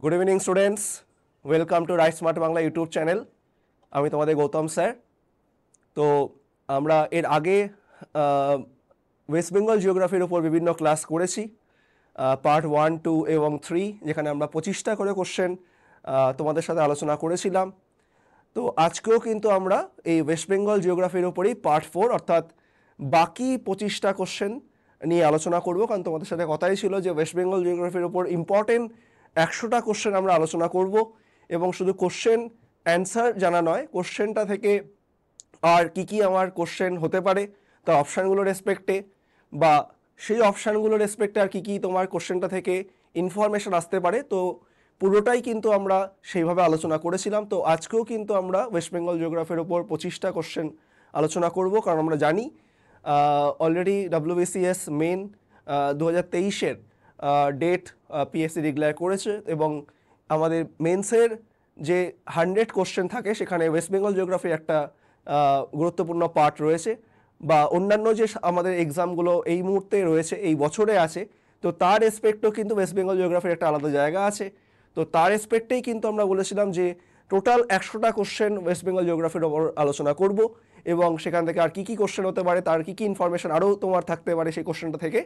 Good evening students, welcome to right smart Bangla YouTube channel. আমি তোমাদের Gautam sir. তো আমরা এর আগে ওয়েস্ট বেঙ্গল জিওগ্রাফির উপর বিভিন্ন ক্লাস করেছি, পার্ট 1, 2 এবং 3, যেখানে আমরা 25টা করে কোশ্চেন তোমাদের সাথে আলোচনা করেছিলাম। তো আজকেও কিন্তু আমরা এই ওয়েস্ট বেঙ্গল জিওগ্রাফির উপরেই পার্ট 4 অর্থাৎ বাকি 25টা কোশ্চেন নিয়ে আলোচনা করব, কারণ তোমাদের সাথে কথাই ছিল যে ওয়েস্ট বেঙ্গল জিওগ্রাফির উপর ইম্পর্টেন্ট 100টা কোশ্চেন আমরা আলোচনা করব, এবং শুধু কোশ্চেন অ্যান্সার জানা নয়, কোশ্চেনটা থেকে আর কি আমার কোশ্চেন হতে পারে তার অপশানগুলো রেসপেক্টে, বা সেই অপশানগুলো রেসপেক্টে আর কি তোমার কোশ্চেনটা থেকে ইনফরমেশন আসতে পারে। তো পুরোটাই কিন্তু আমরা সেইভাবে আলোচনা করেছিলাম। তো আজকেও কিন্তু আমরা ওয়েস্ট বেঙ্গল জিওগ্রাফির ওপর 25টা কোশ্চেন আলোচনা করব, কারণ আমরা জানি অলরেডি WBCS মেন 2023-এর ডেট পিএসসি ডিক্লেয়ার করেছে, এবং আমাদের মেন্সের যে 100 কোশ্চেন থাকে সেখানে ওয়েস্ট বেঙ্গল জিওগ্রাফির একটা গুরুত্বপূর্ণ পার্ট রয়েছে, বা অন্যান্য যে আমাদের এক্সামগুলো এই মুহূর্তে রয়েছে, এই বছরে আছে, তো তার রেসপেক্টও কিন্তু ওয়েস্ট বেঙ্গল জিওগ্রাফির একটা আলাদা জায়গা আছে। তো তার রেসপেক্টেই কিন্তু আমরা বলেছিলাম যে টোটাল 100টা কোশ্চেন ওয়েস্ট বেঙ্গল জিওগ্রাফির ওপর আলোচনা করব, এবং সেখান থেকে আর কি কোশ্চেন হতে পারে, তার কি ইনফরমেশন আরও তোমার থাকতে পারে সেই কোশ্চেনটা থেকে,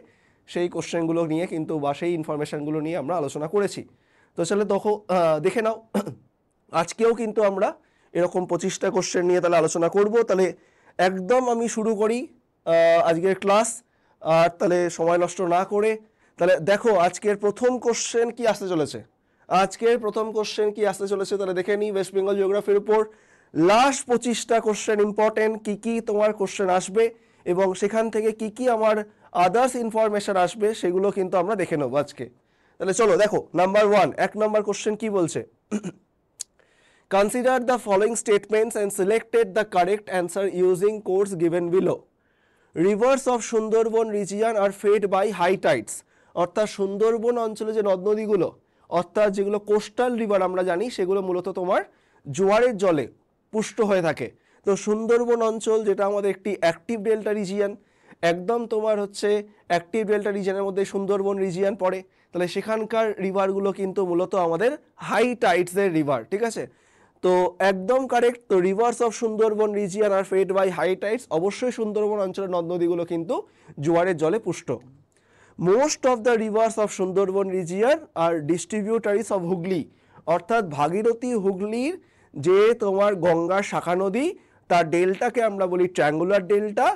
সেই কোশ্চেনগুলো নিয়ে কিন্তু বা সেই ইনফরমেশনগুলো নিয়ে আমরা আলোচনা করেছি। তো চলে দেখে নাও, আজকেও কিন্তু আমরা এরকম 25টা কোশ্চেন নিয়ে তাহলে আলোচনা করব। তাহলে একদম আমি শুরু করি আজকের ক্লাস, আর তাহলে সময় নষ্ট না করে তাহলে দেখো আজকের প্রথম কোশ্চেন কি আসতে চলেছে। তাহলে দেখে নিই ওয়েস্ট বেঙ্গল জিওগ্রাফির উপর লাস্ট 25টা কোশ্চেন ইম্পর্টেন্ট কি তোমার কোশ্চেন আসবে, এবং সেখান থেকে কি আমার আদার্স ইনফরমেশন আসবে, সেগুলো কিন্তু আমরা দেখে নেবো আজকে। তাহলে চলো দেখো, নাম্বার 1, 1 নম্বর কোশ্চেন কি বলছে। Consider the following statements and selected the correct answer using codes given below. Rivers of Sundarban region are fed by high tides. অর্থাৎ সুন্দরবন অঞ্চলে যে নদ নদীগুলো, অর্থাৎ যেগুলো কোস্টাল রিভার আমরা জানি, সেগুলো মূলত তোমার জোয়ারের জলে পুষ্ট হয়ে থাকে। তো সুন্দরবন অঞ্চল যেটা আমাদের একটি অ্যাক্টিভ ডেল্টা রিজিয়ন, একদম তোমার হচ্ছে অ্যাক্টিভ ডেল্টা রিজিয়নের মধ্যে সুন্দরবন রিজিয়ন পড়ে, তাহলে সেখানকার রিভারগুলো কিন্তু মূলত আমাদের হাই টাইডসের রিভার, ঠিক আছে। তো একদম কারেক্ট। তো rivers of Sundarban region are fed by high tides, অবশ্যই সুন্দরবন অঞ্চলের নদ নদীগুলো কিন্তু জোয়ারের জলে পুষ্ট। Most of the rivers of Sundarban region are distributaries of Hooghly, অর্থাৎ ভাগীরথী হুগলির যে তোমার গঙ্গার শাখা নদী, তার ডেল্টাকে আমরা বলি ট্রায়াঙ্গুলার ডেল্টা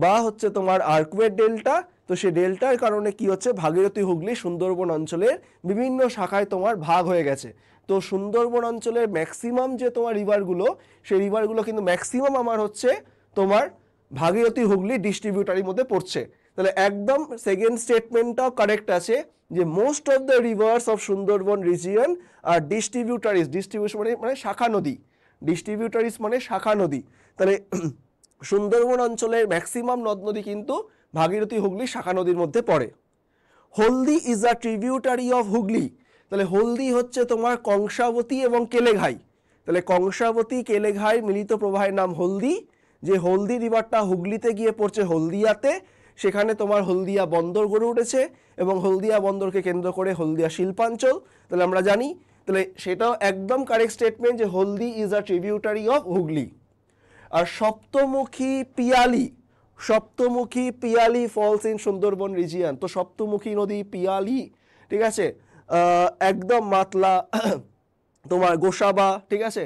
বা হচ্ছে তোমার আর্কওয়েট ডেল্টা। তো সেই ডেল্টার কারণে কি হচ্ছে, ভাগীরথী হুগলি সুন্দরবন অঞ্চলের বিভিন্ন শাখায় তোমার ভাগ হয়ে গেছে। তো সুন্দরবন অঞ্চলের ম্যাক্সিমাম যে তোমার রিভারগুলো, সেই রিভারগুলো কিন্তু ম্যাক্সিমাম আমার হচ্ছে তোমার ভাগীরথী হুগলি ডিস্ট্রিবিউটারির মধ্যে পড়ছে। তাহলে একদম সেকেন্ড স্টেটমেন্টটাও কারেক্ট আছে যে most of the rivers of Sundarban region are distributaries, distribution মানে শাখা নদী, ডিস্ট্রিবিউটারিজ মানে শাখা নদী। তাহলে সুন্দরবন অঞ্চলের ম্যাক্সিমাম নদ নদী কিন্তু ভাগীরথী হুগলি শাখা নদীর মধ্যে পড়ে। Haldi is a tributary of Hooghly, তাহলে হলদি হচ্ছে তোমার কংসাবতী এবং কেলেঘাই। তাহলে কংসাবতী কেলেঘাই মিলিত প্রবাহের নাম হলদি। যে হলদি রিভারটা হুগলিতে গিয়ে পড়ছে হলদিয়াতে, সেখানে তোমার হলদিয়া বন্দর গড়ে উঠেছে, এবং হলদিয়া বন্দরকে কেন্দ্র করে হলদিয়া শিল্পাঞ্চল, তাহলে আমরা জানি। তাহলে সেটাও একদম কারেক্ট স্টেটমেন্ট যে Haldi is a tributary of Hooghly. আর Saptamukhi Piyali falls in Sundarban region. তো সপ্তমুখী নদী পিয়ালি, ঠিক আছে, একদম মাতলা, তোমার গোসাবা, ঠিক আছে,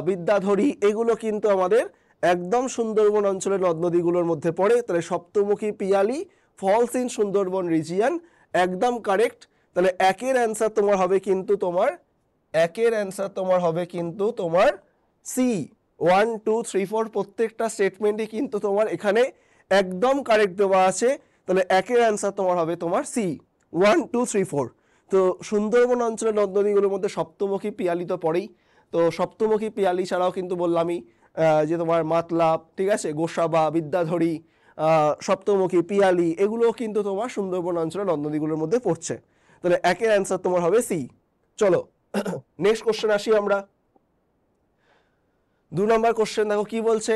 বিদ্যাধরী, এগুলো কিন্তু আমাদের একদম সুন্দরবন অঞ্চলের নদ নদীগুলোর মধ্যে পড়ে। তাহলে Saptamukhi Piyali falls in Sundarban region একদম কারেক্ট। তাহলে একের অ্যান্সার তোমার হবে কিন্তু তোমার সি। 1, 2, 3, 4 প্রত্যেকটা স্টেটমেন্টই কিন্তু তোমার এখানে একদম কারেক্ট দেওয়া আছে। তাহলে একের অ্যান্সার তোমার হবে তোমার সি, 1, 2, 3, 4। তো সুন্দরবন অঞ্চলের নদ নদীগুলোর মধ্যে সপ্তমুখী পিয়ালি তো পড়েই। তো সপ্তমুখী পিয়ালি ছাড়াও কিন্তু বললামই যে তোমার মাতলা, ঠিক আছে, গোসাবা, বিদ্যাধরী, সপ্তমুখী পিয়ালি, এগুলো কিন্তু তোমার সুন্দরবন অঞ্চলের নদ নদীগুলোর মধ্যে পড়ছে। তাহলে একের অ্যান্সার তোমার হবে সি। চলো নেক্সট কোশ্চেন আসি আমরা। 2 নম্বর কোশ্চেন দেখো কি বলছে।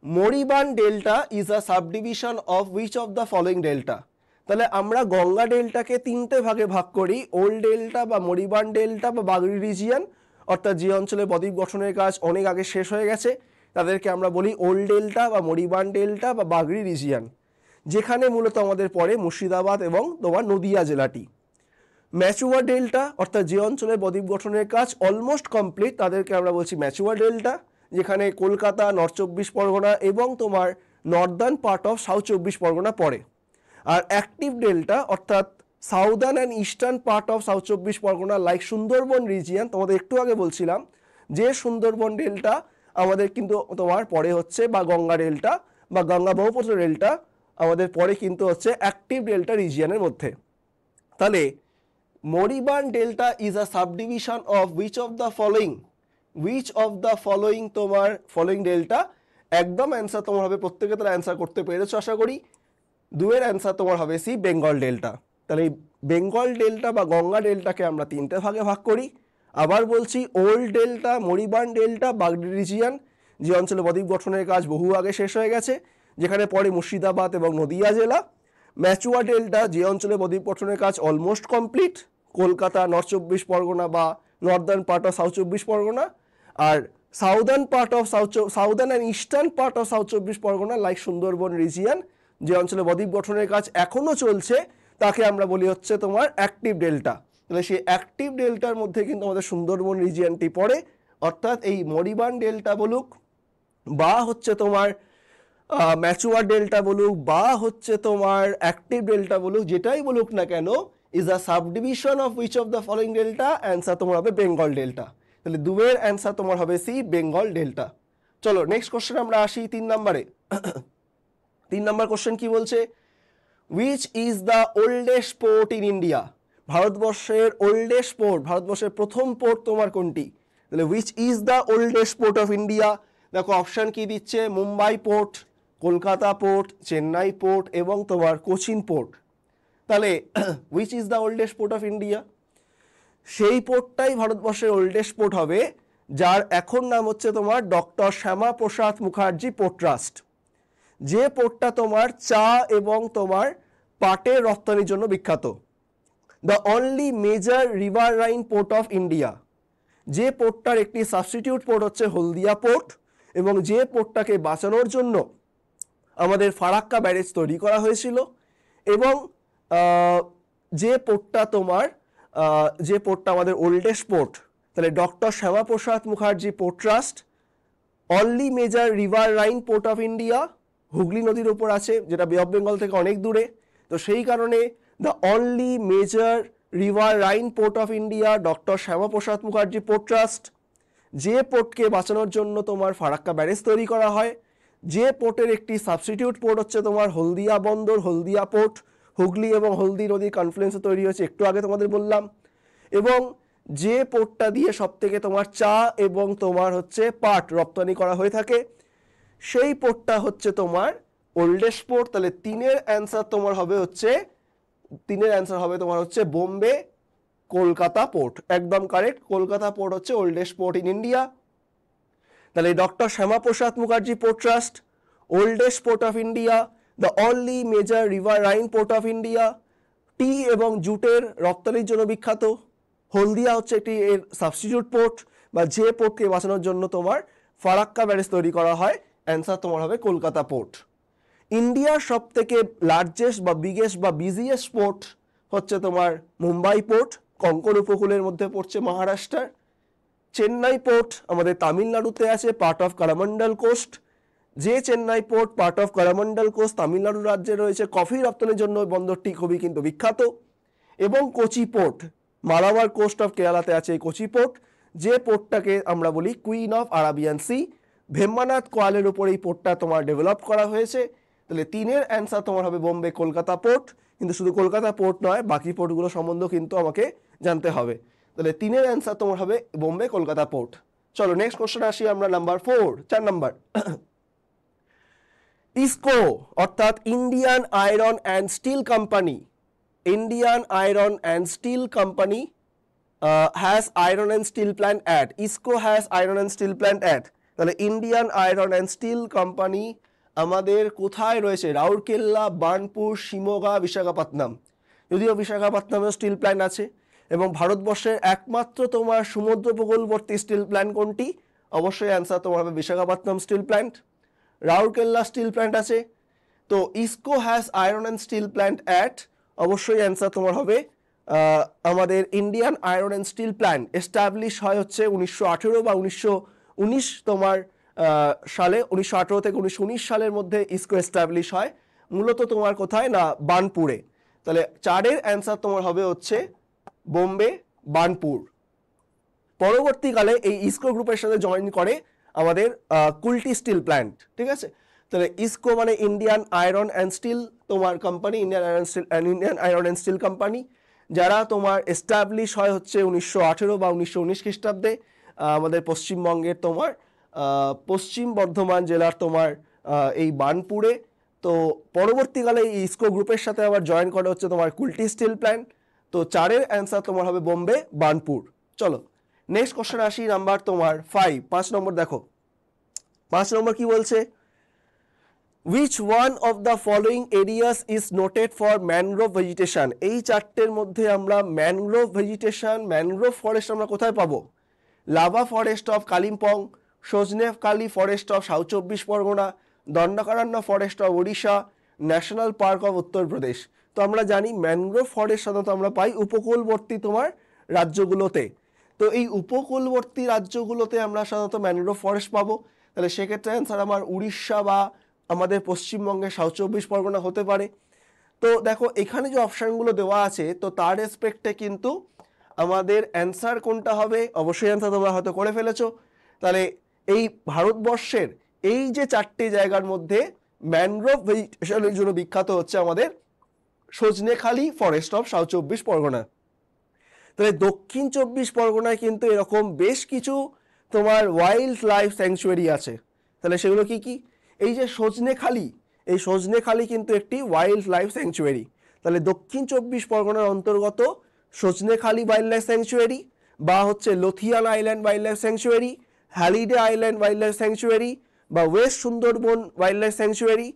Moribund delta is a subdivision of which of the following delta. তাহলে আমরা গঙ্গা ডেল্টাকে তিনটে ভাগে ভাগ করি, ওল্ড ডেল্টা বা মরিবান ডেল্টা বা বাগরি রিজিয়ন, অর্থাৎ যে অঞ্চলে বদ্বীপ গঠনের কাজ অনেক আগে শেষ হয়ে গেছে তাদেরকে আমরা বলি ওল্ড ডেল্টা বা মরিবান ডেল্টা বা বাগরি রিজিয়ন, যেখানে মূলত আমাদের পড়ে মুর্শিদাবাদ এবং তোমার নদিয়া জেলাটি। ম্যাচুয়ার ডেল্টা অর্থাৎ যে অঞ্চলে বদ্বীপ গঠনের কাজ অলমোস্ট কমপ্লিট তাদেরকে আমরা বলছি ম্যাচুয়ার ডেল্টা, যেখানে কলকাতা, নর্থ চব্বিশ পরগনা এবং তোমার নর্দার্ন পার্ট অফ সাউথ চব্বিশ পরগনা পড়ে। আর অ্যাক্টিভ ডেল্টা অর্থাৎ southern and eastern part of south চব্বিশ পরগনা লাইক সুন্দরবন রিজিয়ন, তোমাদের একটু আগে বলছিলাম যে সুন্দরবন ডেল্টা আমাদের কিন্তু তোমার পরে হচ্ছে, বা গঙ্গা ডেল্টা বা গঙ্গা ব্রহ্মপুত্র ডেল্টা আমাদের পরে কিন্তু হচ্ছে অ্যাক্টিভ ডেল্টা রিজিয়নের মধ্যে। তাহলে moribund delta is a subdivision of which of the following তোমার ফলোয়িং ডেল্টা। একদম অ্যান্সার তোমার হবে, প্রত্যেকে তারা অ্যান্সার করতে পেরেছো আশা করি। দুয়ের অ্যান্সার তোমার হবে সি, বেঙ্গল ডেল্টা। তাহলে এই বেঙ্গল ডেল্টা বা গঙ্গা ডেল্টাকে আমরা তিনটে ভাগে ভাগ করি। আবার বলছি, ওল্ড ডেল্টা, মরিবান ডেল্টা, বাগরি রিজিয়ন, যে অঞ্চলে বদ্বীপ গঠনের কাজ বহু আগে শেষ হয়ে গেছে, যেখানে পড়ে মুর্শিদাবাদ এবং নদিয়া জেলা। ম্যাচুয়া ডেল্টা, যে অঞ্চলে বদ্বীপ গঠনের কাজ অলমোস্ট কমপ্লিট, কলকাতা, নর্থ চব্বিশ পরগনা বা নর্দার্ন পার্ট অফ সাউথ চব্বিশ পরগনা। আর southern and eastern part of south চব্বিশ পরগনা লাইক সুন্দরবন রিজিয়ন, যে অঞ্চলে বদ্বীপ গঠনের কাজ এখনও চলছে, তাকে আমরা বলি হচ্ছে তোমার অ্যাক্টিভ ডেল্টা। তাহলে সেই অ্যাক্টিভ ডেল্টার মধ্যে কিন্তু আমাদের সুন্দরবন রিজিয়নটি পড়ে, অর্থাৎ এই মরিবান ডেল্টা বলুক বা হচ্ছে তোমার ম্যাচুয়ার ডেল্টা বলুক বা হচ্ছে তোমার অ্যাক্টিভ ডেল্টা বলুক, যেটাই বলুক না কেন, is a subdivision of which of the following delta. Answer তোমার হবে বেঙ্গল ডেল্টা। তাহলে দুয়ের অ্যান্সার তোমার হবে সি, বেঙ্গল ডেল্টা। চলো নেক্সট কোশ্চেন আমরা আসি 3 নম্বরে। 3 নম্বর কোশ্চেন কি বলছে, which is the oldest port in India. ভারতবর্ষের ওল্ডেস্ট পোর্ট, ভারতবর্ষের প্রথম পোর্ট তোমার কোনটি? তাহলে which is the oldest port of India. দেখো অপশান কি দিচ্ছে, Mumbai port, Kolkata port, Chennai port এবং তোমার কোচিন পোর্ট। তাহলে which is the oldest port of India, সেই পোর্টটাই ভারতবর্ষের ওল্ডেস্ট পোর্ট হবে, যার এখন নাম হচ্ছে তোমার doctor Shyamaprasad Mukherjee port trust. যে পোর্টটা তোমার চা এবং তোমার পাটের রপ্তানির জন্য বিখ্যাত। The only major riverine port of India. যে পোর্টটার একটি সাবস্টিটিউট পোর্ট হচ্ছে হলদিয়া পোর্ট, এবং যে পোর্টটাকে বাঁচানোর জন্য আমাদের ফারাক্কা ব্যারেজ তৈরি করা হয়েছিল। এবং যে পোর্টটা আমাদের ওল্ডেস্ট পোর্ট, তাহলে doctor Shyamaprasad Mukherjee port trust, only major riverine port of India, Hooghly নদীর উপর আছে, যেটা বে অফ বেঙ্গল থেকে অনেক দূরে। তো সেই কারণে the only major riverine port of India, doctor Shyamaprasad Mukherjee port trust. যে পোর্টকে বাঁচানোর জন্য তোমার ফারাক্কা ব্যারেজ তৈরি করা হয়, যে পোর্টের একটি সাবস্টিটিউট পোর্ট হচ্ছে তোমার হলদিয়া বন্দর, হলদিয়া পোর্ট, হুগলি এবং হলদি নদীর কনফ্লুয়েন্সে তৈরি হয়েছে, একটু আগে তোমাদের বললাম। এবং যে পোর্টটা দিয়ে সব থেকে তোমার চা এবং তোমার হচ্ছে পাট রপ্তানি করা হয়ে থাকে, সেই পোর্টটা হচ্ছে তোমার ওল্ডেস্ট পোর্ট। তাহলে তিনের অ্যান্সার তোমার হচ্ছে বোম্বে কলকাতা পোর্ট। একদম কারেক্ট, কলকাতা পোর্ট হচ্ছে ওল্ডেস্ট পোর্ট ইন ইন্ডিয়া। তাহলে doctor Shyamaprasad Mukherjee port trust, oldest port of India, the only major riverine port of India, tea এবং জুটের রপ্তানির জন্য বিখ্যাত, হলদিয়া হচ্ছে একটি এর সাবস্টিটিউট পোর্ট বা যে পোর্টকে বাঁচানোর জন্য তোমার ফারাক্কা ব্যারেজ তৈরি করা হয়। অ্যান্সার তোমার হবে কলকাতা পোর্ট। ইন্ডিয়ার সব থেকে লার্জেস্ট বা বিগেস্ট বা বিজিয়েস্ট পোর্ট হচ্ছে তোমার মুম্বাই পোর্ট, কঙ্কন উপকূলের মধ্যে পড়ছে মহারাষ্ট্রের। চেন্নাই পোর্ট আমাদের তামিলনাড়ুতে আছে, পার্ট অফ করমন্ডল কোস্ট। যে Chennai port part of Coromandel coast Tamil Nadu রাজ্যে রয়েছে, কফি রপ্তানির জন্য বন্দরটি খুবই কিন্তু বিখ্যাত। এবং Kochi port, Malabar coast of কেরালাতে আছে এই কোচি পোর্ট, যে পোর্টটাকে আমরা বলি queen of Arabian sea. Vembanad কোয়ালের উপর এই পোর্টটা তোমার ডেভেলপ করা হয়েছে। তাহলে তিনের অ্যান্সার তোমার হবে বোম্বে কলকাতা পোর্ট। কিন্তু শুধু কলকাতা পোর্ট নয়, বাকি পোর্টগুলো সম্বন্ধেও কিন্তু আমাকে জানতে হবে। তাহলে তিনের অ্যান্সার তোমার হবে বোম্বে কলকাতা পোর্ট। চলো নেক্সট কোশ্চেন আসি আমরা নাম্বার 4, 4 নাম্বার। ইসকো অর্থাৎ Indian iron and steel company, Indian iron and steel company has iron and steel plant at, ISCO has iron and steel plant at। তাহলে Indian iron and steel company আমাদের কোথায় রয়েছে? রাউরকেল্লা, বার্নপুর, শিমোগা, বিশাখাপত্তনম। যদিও বিশাখাপত্তনমে still plant আছে। এবং ভারতবর্ষের একমাত্র তোমার সমুদ্র উপকূলবর্তী স্টিল প্ল্যান্ট কোনটি? অবশ্যই অ্যান্সার তোমার হবে Visakhapatnam steel plant. Rourkela steel plant আছে। তো IISCO has iron and steel plant at, অবশ্যই অ্যান্সার তোমার হবে আমাদের Indian iron and steel plant establish হয় হচ্ছে 1918 বা 1919 তোমার সালে, 1918 থেকে 1919 সালের মধ্যে ইসকো এস্টাবলিশ হয়। মূলত তোমার কোথায়? না বার্নপুরে। তাহলে 4-এর অ্যান্সার তোমার হবে হচ্ছে বোম্বে, বার্নপুর। পরবর্তীকালে এই ইসকো গ্রুপের সাথে জয়েন করে আমাদের কুলটি স্টিল প্ল্যান্ট। ঠিক আছে, তাহলে ইসকো মানে ইন্ডিয়ান আয়রন অ্যান্ড স্টিল তোমার company, Indian iron and steel company, যারা তোমার এস্টাবলিশ হয় হচ্ছে 1918 বা 1919 খ্রিস্টাব্দে আমাদের পশ্চিমবঙ্গের তোমার পশ্চিম বর্ধমান জেলার তোমার এই বার্নপুরে। তো পরবর্তীকালে এই ইসকো গ্রুপের সাথে আবার জয়েন করে হচ্ছে তোমার কুলটি স্টিল প্ল্যান্ট। তো 4-এর অ্যান্সার তোমার হবে বোম্বে, বার্নপুর। চলো নেক্সট কোশ্চেন আসি, নাম্বার তোমার 5 নম্বর দেখো। 5 নম্বর কি বলছে? Which one of the following areas is noted for mangrove vegetation? এই 4টের মধ্যে আমরা ম্যানগ্রোভ ভেজিটেশন, ম্যানগ্রোভ ফরেস্ট আমরা কোথায় পাবো? Lava forest of Kalimpong, Sajnekhali forest of south 24 Pargana, Dandakaranya forest of Odisha, national park of Uttar Pradesh. তো আমরা জানি ম্যানগ্রোভ ফরেস্ট সাধারণত আমরা পাই উপকূলবর্তী তোমার রাজ্যগুলোতে। তো এই উপকূলবর্তী রাজ্যগুলোতে আমরা সাধারণত ম্যানগ্রোভ ফরেস্ট পাবো। তাহলে সেক্ষেত্রে অ্যান্সার আমার উড়িষ্যা বা আমাদের পশ্চিমবঙ্গের সাউথ 24 পরগনা হতে পারে। তো দেখো এখানে যে অপশানগুলো দেওয়া আছে, তো তার রেসপেক্টে কিন্তু আমাদের অ্যান্সার কোনটা হবে? অবশ্যই অ্যান্সার তোমরা হয়তো করে ফেলেছো। তাহলে এই ভারতবর্ষের এই যে 4টে জায়গার মধ্যে ম্যানগ্রোভ ভেজিটেশনের জন্য বিখ্যাত হচ্ছে আমাদের Sajnekhali forest of south 24 Pargana. তাহলে দক্ষিণ 24 পরগনায় কিন্তু এরকম বেশ কিছু তোমার ওয়াইল্ড লাইফ স্যাংচুয়ারি আছে। তাহলে সেগুলো কি কি? এই যে সজনেখালি, এই সজনেখালি কিন্তু একটি ওয়াইল্ড লাইফ স্যাংচুয়ারি। তাহলে দক্ষিণ 24 পরগনার অন্তর্গত সজনেখালি ওয়াইল্ড লাইফ স্যাংচুয়ারি, বা হচ্ছে Lothian island wild life sanctuary, Halliday island wild life sanctuary, বা west Sundarban wild life sanctuary,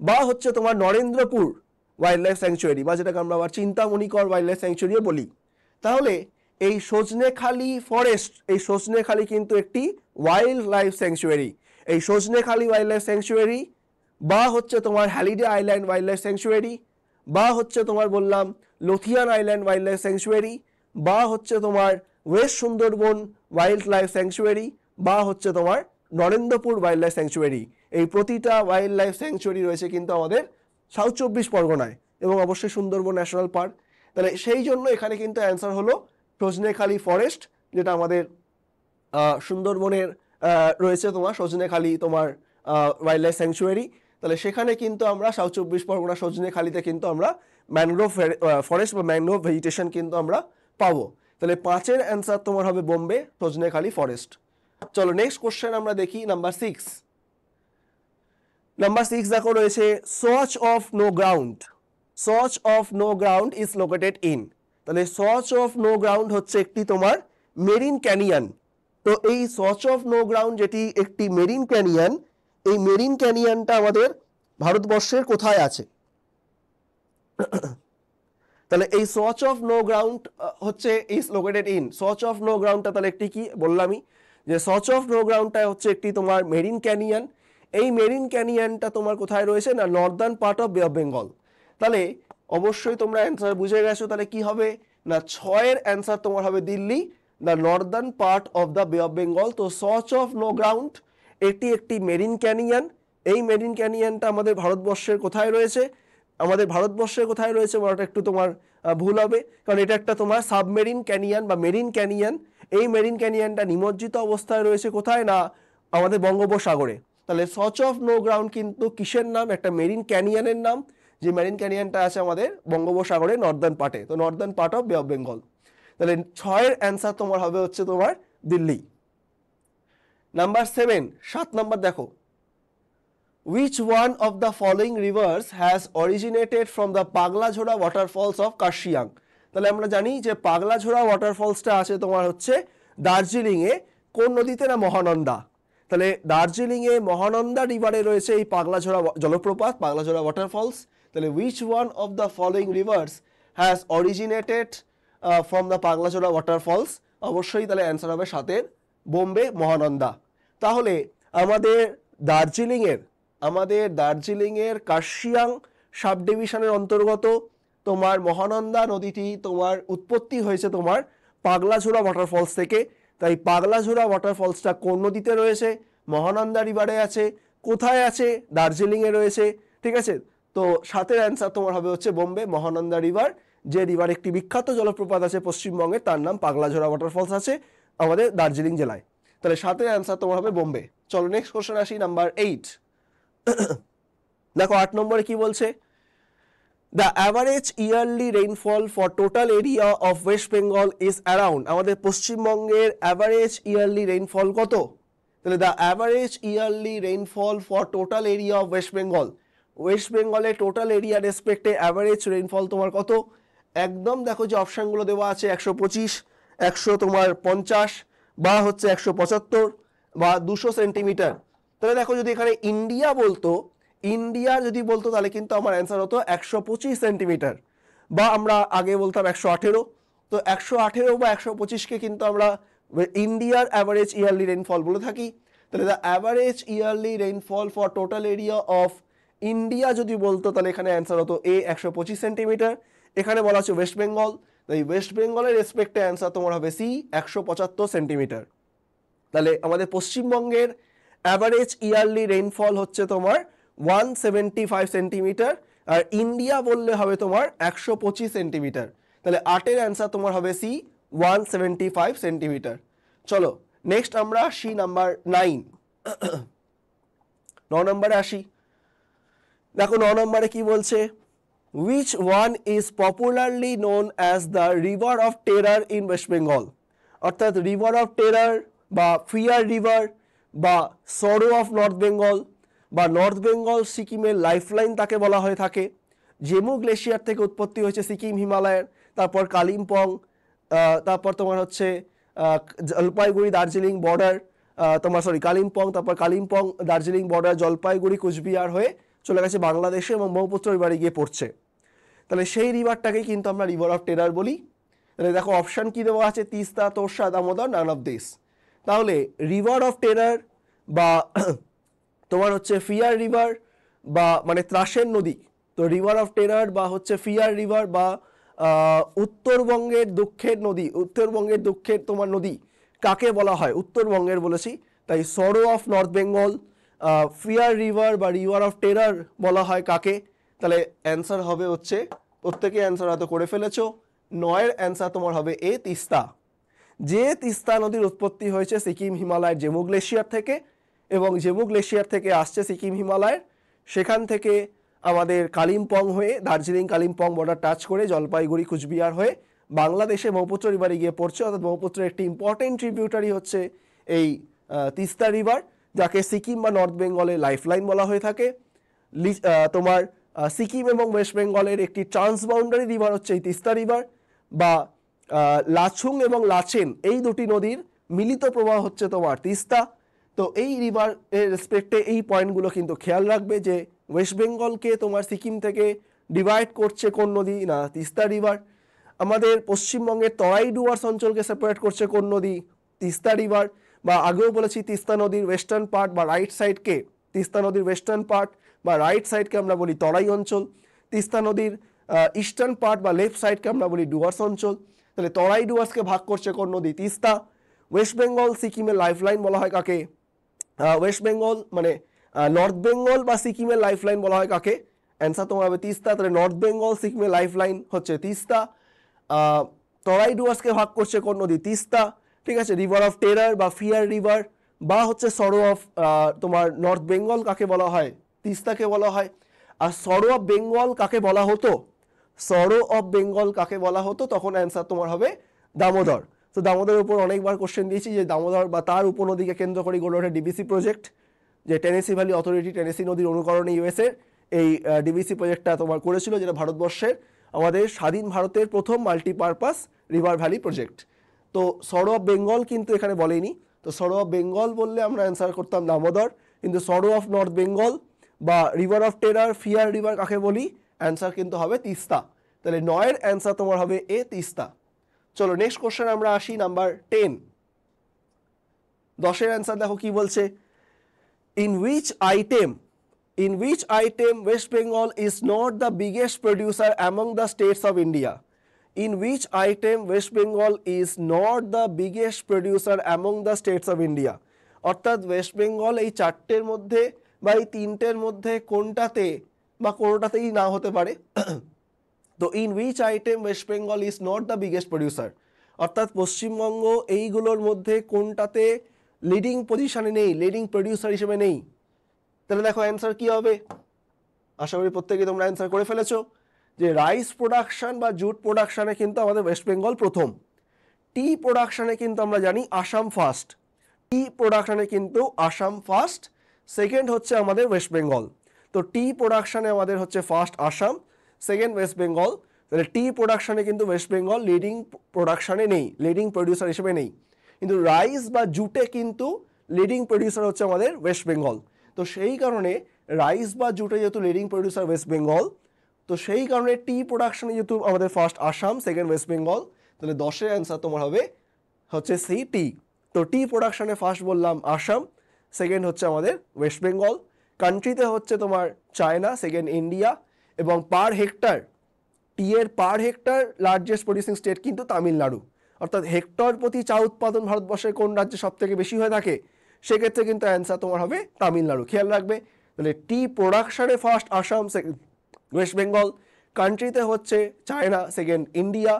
বা হচ্ছে তোমার নরেন্দ্রপুর ওয়াইল্ড লাইফ স্যাংচুয়ারি, বা যেটাকে আমরা আবার চিন্তামণিকর ওয়াইল্ড লাইফ স্যাংচুয়ারিও বলি। তাহলে এই সজনেখালি ফরেস্ট, এই সজনেখালি কিন্তু একটি ওয়াইল্ড লাইফ স্যাংচুয়ারি। এই সজনেখালি ওয়াইল্ড লাইফ স্যাংচুয়ারি, বা হচ্ছে তোমার Halliday island wild life sanctuary, বা হচ্ছে তোমার বললাম Lothian island wild life sanctuary, বা হচ্ছে তোমার West Sundarban wild life sanctuary, বা হচ্ছে তোমার নরেন্দ্রপুর ওয়াইল্ড লাইফ স্যাংচুয়ারি। এই প্রতিটা ওয়াইল্ড লাইফ স্যাংচুয়ারি রয়েছে কিন্তু আমাদের সাউথ 24 পরগনায়, এবং অবশ্যই সুন্দরবন ন্যাশনাল পার্ক। তাহলে সেই জন্য এখানে কিন্তু অ্যান্সার হলো সজনেখালি ফরেস্ট, যেটা আমাদের সুন্দরবনের রয়েছে তোমার সজনেখালি তোমার ওয়াইল্ড লাইফ স্যাংচুয়ারি। তাহলে সেখানে কিন্তু আমরা সাউথ 24 পরগনা সজনেখালিতে কিন্তু আমরা ম্যানগ্রোভ ফরেস্ট বা ম্যানগ্রোভ ভেজিটেশন কিন্তু আমরা পাবো। তাহলে 5-এর অ্যান্সার তোমার হবে বোম্বে, সজনেখালি ফরেস্ট। চলো নেক্সট কোশ্চেন আমরা দেখি, নাম্বার 6। নাম্বার 6 দেখো রয়েছে swatch of no ground. Swatch of no ground is located in. তাহলে সোচ অফ নো গ্রাউন্ড হচ্ছে একটি তোমার মেরিন ক্যানিয়ন। তো এই সোচ অফ নো গ্রাউন্ড যেটি একটি মেরিন ক্যানিয়ন, এই মেরিন ক্যানিয়নটা আমাদের ভারতবর্ষের কোথায় আছে? তাহলে এই সোচ অফ নো গ্রাউন্ড হচ্ছে is located in. Swatch of no গ্রাউন্ডটা তাহলে একটি কি বললামই, যে সোচ অফ নো গ্রাউন্ডটা হচ্ছে একটি তোমার মেরিন ক্যানিয়ন। এই মেরিন ক্যানিয়নটা তোমার কোথায় রয়েছে? না নর্দার্ন পার্ট অফ বে অফ বেঙ্গল। তাহলে অবশ্যই তোমরা অ্যান্সার বুঝে গেছো। তাহলে কি হবে? না 6-এর অ্যান্সার তোমার হবে Delhi, the Northern part of the বে অফ বেঙ্গল। তো সোচ অফ নো গ্রাউন্ড এটি একটি মেরিন ক্যানিয়ন। এই মেরিন ক্যানিয়নটা আমাদের ভারতবর্ষের কোথায় রয়েছে? আমাদের ভারতবর্ষের কোথায় রয়েছে বলাটা একটু তোমার ভুল হবে, কারণ এটা একটা তোমার সাবমেরিন ক্যানিয়ন বা মেরিন ক্যানিয়ন। এই মেরিন ক্যানিয়নটা নিমজ্জিত অবস্থায় রয়েছে কোথায়? না আমাদের বঙ্গোপসাগরে। তাহলে সোচ অফ নো গ্রাউন্ড কিন্তু কিসের নাম? একটা মেরিন ক্যানিয়নের নাম, যে মেরিন ক্যানিয়নটা আছে আমাদের বঙ্গোপসাগরের নর্দার্ন পার্টে, তো নর্দার্ন পার্ট অফ বে অফ বেঙ্গল। তাহলে 6-এর অ্যান্সার তোমার হবে হচ্ছে তোমার দিল্লি। নাম্বার 7 নম্বর দেখো, which one of the following rivers has originated from the Paglajhora waterfalls of Kurseong? তাহলে আমরা জানি যে পাগলাঝোড়া ওয়াটারফলসটা আছে তোমার হচ্ছে দার্জিলিংয়ে, কোন নদীতে? না মহানন্দা। তাহলে দার্জিলিংয়ে মহানন্দা রিভারে রয়েছে এই পাগলাঝোড়া জলপ্রপাত, পাগলাঝোড়া ওয়াটারফলস। তাহলে which one of the following rivers has originated from the Paglajhora waterfalls? অবশ্যই তাহলে অ্যান্সার হবে সাতের বোম্বে মহানন্দা। তাহলে আমাদের দার্জিলিংয়ের কার্শিয়াং সাব ডিভিশনের অন্তর্গত তোমার মহানন্দা নদীটি তোমার উৎপত্তি হয়েছে তোমার পাগলাঝোড়া ওয়াটারফলস থেকে। তাই পাগলাঝোড়া ওয়াটারফলসটা কোন নদীতে রয়েছে? মহানন্দা রিভারে আছে। কোথায় আছে? দার্জিলিংয়ে রয়েছে। ঠিক আছে, তো সাতের অ্যান্সার তোমার হবে হচ্ছে বোম্বে মহানন্দা রিভার। যে রিভার একটি বিখ্যাত জলপ্রপাত আছে পশ্চিমবঙ্গে, তার নাম পাগলাঝোড়া ওয়াটারফলস আছে আমাদের দার্জিলিং জেলায়। তাহলে সাতের অ্যান্সার তোমার হবে বোম্বে। চলো নেক্সট কোশ্চেন আসি, নাম্বার 8। দেখো 8 নম্বরে কি বলছে? The average yearly rainfall for total area of West Bengal is around, আমাদের পশ্চিমবঙ্গের অ্যাভারেজ ইয়ারলি রেইনফল কত? তাহলে the average yearly rainfall for total area of west Bengal, West বেঙ্গলের টোটাল এরিয়া রেসপেক্টে অ্যাভারেজ রেইনফল তোমার কত? একদম দেখো যে অপশানগুলো দেওয়া আছে 125, 100 তোমার 50 বা হচ্ছে 175 বা 200 সেন্টিমিটার। তাহলে দেখো যদি এখানে ইন্ডিয়া যদি বলতো তাহলে কিন্তু আমার অ্যান্সার হতো 125 সেন্টিমিটার, বা আমরা আগে বলতাম 118। তো 118 বা 125কে কিন্তু আমরা ইন্ডিয়ার অ্যাভারেজ ইয়ারলি রেইনফল বলে থাকি। তাহলে the average yearly rainfall for total area of India যদি বলতো তাহলে এখানে অ্যান্সার হতো 125 সেন্টিমিটার। এখানে বলা হচ্ছে ওয়েস্ট বেঙ্গল, তাই ওয়েস্ট বেঙ্গলের রেসপেক্টে অ্যান্সার তোমার হবে সি 175 সেন্টিমিটার। তাহলে আমাদের পশ্চিমবঙ্গের অ্যাভারেজ ইয়ারলি রেইনফল হচ্ছে তোমার 175 সেন্টিমিটার, আর ইন্ডিয়া বললে হবে তোমার 125 সেন্টিমিটার। তাহলে 8-এর অ্যান্সার তোমার হবে সি 175 সেন্টিমিটার। চলো নেক্সট আমরা আসি নাম্বার 9। 9 নম্বরে আসি। দেখো 9 নম্বরে কি বলছে? Which one is popularly known as the river of terror in West Bengal? অর্থাৎ রিভার অফ টেরার বা ফিয়ার রিভার বা সরো অফ নর্থ বেঙ্গল বা নর্থ বেঙ্গল সিকিমের লাইফলাইন তাকে বলা হয়ে থাকে। জেমু গ্লেশিয়ার থেকে উৎপত্তি হয়েছে সিকিম হিমালয়ের, তারপর কালিম্পং, তারপর তোমার হচ্ছে জলপাইগুড়ি দার্জিলিং বর্ডার, কালিম্পং, তারপর কালিম্পং দার্জিলিং বর্ডার, জলপাইগুড়ি কুচবিহার হয়ে চলে গেছে বাংলাদেশে এবং ব্রহ্মপুত্র রিভারে গিয়ে পড়ছে। তাহলে সেই রিভারটাকেই কিন্তু আমরা রিভার অফ টেরার বলি। তাহলে দেখো অপশান কি দেওয়া আছে? Teesta, Torsa, Damodar, none of this. তাহলে রিভার অফ টেরার বা তোমার হচ্ছে ফিয়ার রিভার বা মানে ত্রাসের নদী, তো রিভার অফ টেরার বা হচ্ছে ফিয়ার রিভার বা উত্তরবঙ্গের দুঃখের তোমার নদী কাকে বলা হয়? উত্তরবঙ্গের বলেছি, তাই sorrow of north Bengal, fear river বা রিভার অফ টেরার বলা হয় কাকে? তাহলে অ্যান্সার হবে হচ্ছে, প্রত্যেকে অ্যান্সার হয়তো করে ফেলেছো, 9-এর অ্যান্সার তোমার হবে এ তিস্তা। যে তিস্তা নদীর উৎপত্তি হয়েছে সিকিম হিমালয়ের জেমু গ্লেশিয়ার থেকে, এবং জেমু গ্লেশিয়ার থেকে আসছে সিকিম হিমালয়ের, সেখান থেকে আমাদের কালিম্পং হয়ে দার্জিলিং কালিম্পং বর্ডার টাচ করে জলপাইগুড়ি কুচবিহার হয়ে বাংলাদেশে ব্রহ্মপুত্র রিভারে গিয়ে পড়ছে। অর্থাৎ ব্রহ্মপুত্রের একটি ইম্পর্টেন্ট ট্রিবিউটারি হচ্ছে এই তিস্তা রিভার, যাকে সিকিম বা নর্থ বেঙ্গলের লাইফলাইন বলা হয়ে থাকে। তোমার সিকিম এবং ওয়েস্ট বেঙ্গলের একটি ট্রান্সবাউন্ডারি রিভার হচ্ছে এই তিস্তা রিভার, বা লাচুং এবং লাচেন এই দুটি নদীর মিলিত প্রবাহ হচ্ছে তোমার তিস্তা। তো এই রিভার এর রেসপেক্টে এই পয়েন্টগুলো কিন্তু খেয়াল রাখবে যে ওয়েস্ট বেঙ্গলকে তোমার সিকিম থেকে ডিভাইড করছে কোন নদী? না, তিস্তা রিভার। আমাদের পশ্চিমবঙ্গের তরাই ডুয়ার্স অঞ্চলকে সেপারেট করছে কোন নদী? তিস্তা রিভার। বা আগেও বলেছি তিস্তা নদীর ওয়েস্টার্ন পার্ট বা রাইট সাইডকে, তিস্তা নদীর ওয়েস্টার্ন পার্ট বা রাইট সাইডকে আমরা বলি তরাই অঞ্চল, তিস্তা নদীর ইস্টার্ন পার্ট বা লেফট সাইডকে আমরা বলি ডুয়ার্স অঞ্চল। তাহলে তরাই ডুয়ার্সকে ভাগ করছে কোন নদী? তিস্তা। ওয়েস্ট বেঙ্গল সিকিমের লাইফলাইন বলা হয় কাকে? ওয়েস্ট বেঙ্গল মানে নর্থ বেঙ্গল বা সিকিমের লাইফলাইন বলা হয় কাকে? অ্যান্সার তোমার হবে তিস্তা। তাহলে নর্থ বেঙ্গল সিকিমের লাইফলাইন হচ্ছে তিস্তা। তরাই ডুয়ার্সকে ভাগ করছে কোন নদী? তিস্তা। ঠিক আছে, রিভার অফ টেরার বা ফিয়ার রিভার বা হচ্ছে সরো অফ তোমার নর্থ বেঙ্গল কাকে বলা হয়? তিস্তাকে বলা হয়। আর সরো অফ বেঙ্গল কাকে বলা হতো? সরো অফ বেঙ্গল কাকে বলা হতো? তখন অ্যান্সার তোমার হবে দামোদর। তো দামোদরের উপর অনেকবার কোশ্চেন দিয়েছি যে দামোদর বা তার উপনদীকে কেন্দ্র করে গড়ে ওঠে ডিবিসি প্রজেক্ট, যে টেনেসি ভ্যালি অথরিটি টেনেসি নদীর অনুকরণে ইউএসএর এই ডিবিসি প্রজেক্টটা তোমার করেছিল, যেটা ভারতবর্ষের আমাদের স্বাধীন ভারতের প্রথম মাল্টিপারপাস রিভার ভ্যালি প্রজেক্ট। তো সরো অফ বেঙ্গল কিন্তু এখানে বলেনি, তো সরো অফ বেঙ্গল বললে আমরা অ্যান্সার করতাম দামোদর, কিন্তু সরো অফ নর্থ বেঙ্গল বা river of terror, fear river কাকে বলি, অ্যান্সার কিন্তু হবে তিস্তা। তাহলে 9 অ্যান্সার তোমার হবে এ, তিস্তা। চলো নেক্সট কোশ্চেন আমরা আসি, নাম্বার 10। 10 অ্যান্সার দেখো কি বলছে, in which item West Bengal is not the biggest producer among the states of India? In which item West Bengal is not the biggest producer among the states of India? অর্থাৎ West Bengal এই চারটের মধ্যে বা এই তিনটের মধ্যে কোনটাতে বা কোনোটাতেই না হতে পারে। তো in which item West Bengal is not the biggest producer, অর্থাৎ পশ্চিমবঙ্গ এইগুলোর মধ্যে কোনটাতে লিডিং পজিশনে নেই, লিডিং প্রডিউসার হিসেবে নেই। তাহলে দেখো অ্যান্সার কি হবে, আশা করি প্রত্যেকে তোমরা অ্যান্সার করে ফেলেছো যে রাইস প্রোডাকশন বা জুট প্রোডাকশনে কিন্তু আমাদের ওয়েস্ট বেঙ্গল প্রথম। টি প্রোডাকশনে কিন্তু আমরা জানি আসাম ফার্স্ট, টি প্রোডাকশনে কিন্তু আসাম ফার্স্ট, সেকেন্ড হচ্ছে আমাদের ওয়েস্ট বেঙ্গল। তো টি প্রোডাকশনে আমাদের হচ্ছে first Assam, second West Bengal. তাহলে টি প্রোডাকশনে কিন্তু ওয়েস্ট বেঙ্গল লিডিং প্রোডাকশনে নেই, লিডিং প্রডিউসার হিসেবে নেই, কিন্তু রাইস বা জুটে কিন্তু লিডিং প্রডিউসার হচ্ছে আমাদের ওয়েস্ট বেঙ্গল। তো সেই কারণে রাইস বা জুটে যেহেতু লিডিং প্রডিউসার ওয়েস্ট বেঙ্গল, তো সেই কারণে টি প্রোডাকশনে যেহেতু আমাদের first Assam, second West Bengal, তাহলে 10 অ্যান্সার তোমার হবে হচ্ছে সি, টি। তো টি প্রোডাকশনে ফার্স্ট বললাম আসাম, সেকেন্ড হচ্ছে আমাদের ওয়েস্ট বেঙ্গল। কান্ট্রিতে হচ্ছে তোমার চায়না, সেকেন্ড ইন্ডিয়া, এবং পার হেক্টর, টি এর পার হেক্টর লার্জেস্ট প্রডিউসিং স্টেট কিন্তু তামিলনাড়ু। অর্থাৎ হেক্টর প্রতি চা উৎপাদন ভারতবর্ষের কোন রাজ্যে সব থেকে বেশি হয়ে থাকে, সেক্ষেত্রে কিন্তু অ্যান্সার তোমার হবে তামিলনাড়ু, খেয়াল রাখবে। তাহলে টি প্রোডাকশনে first Assam, second West Bengal, কান্ট্রিতে হচ্ছে চায়না, সেকেন্ড ইন্ডিয়া,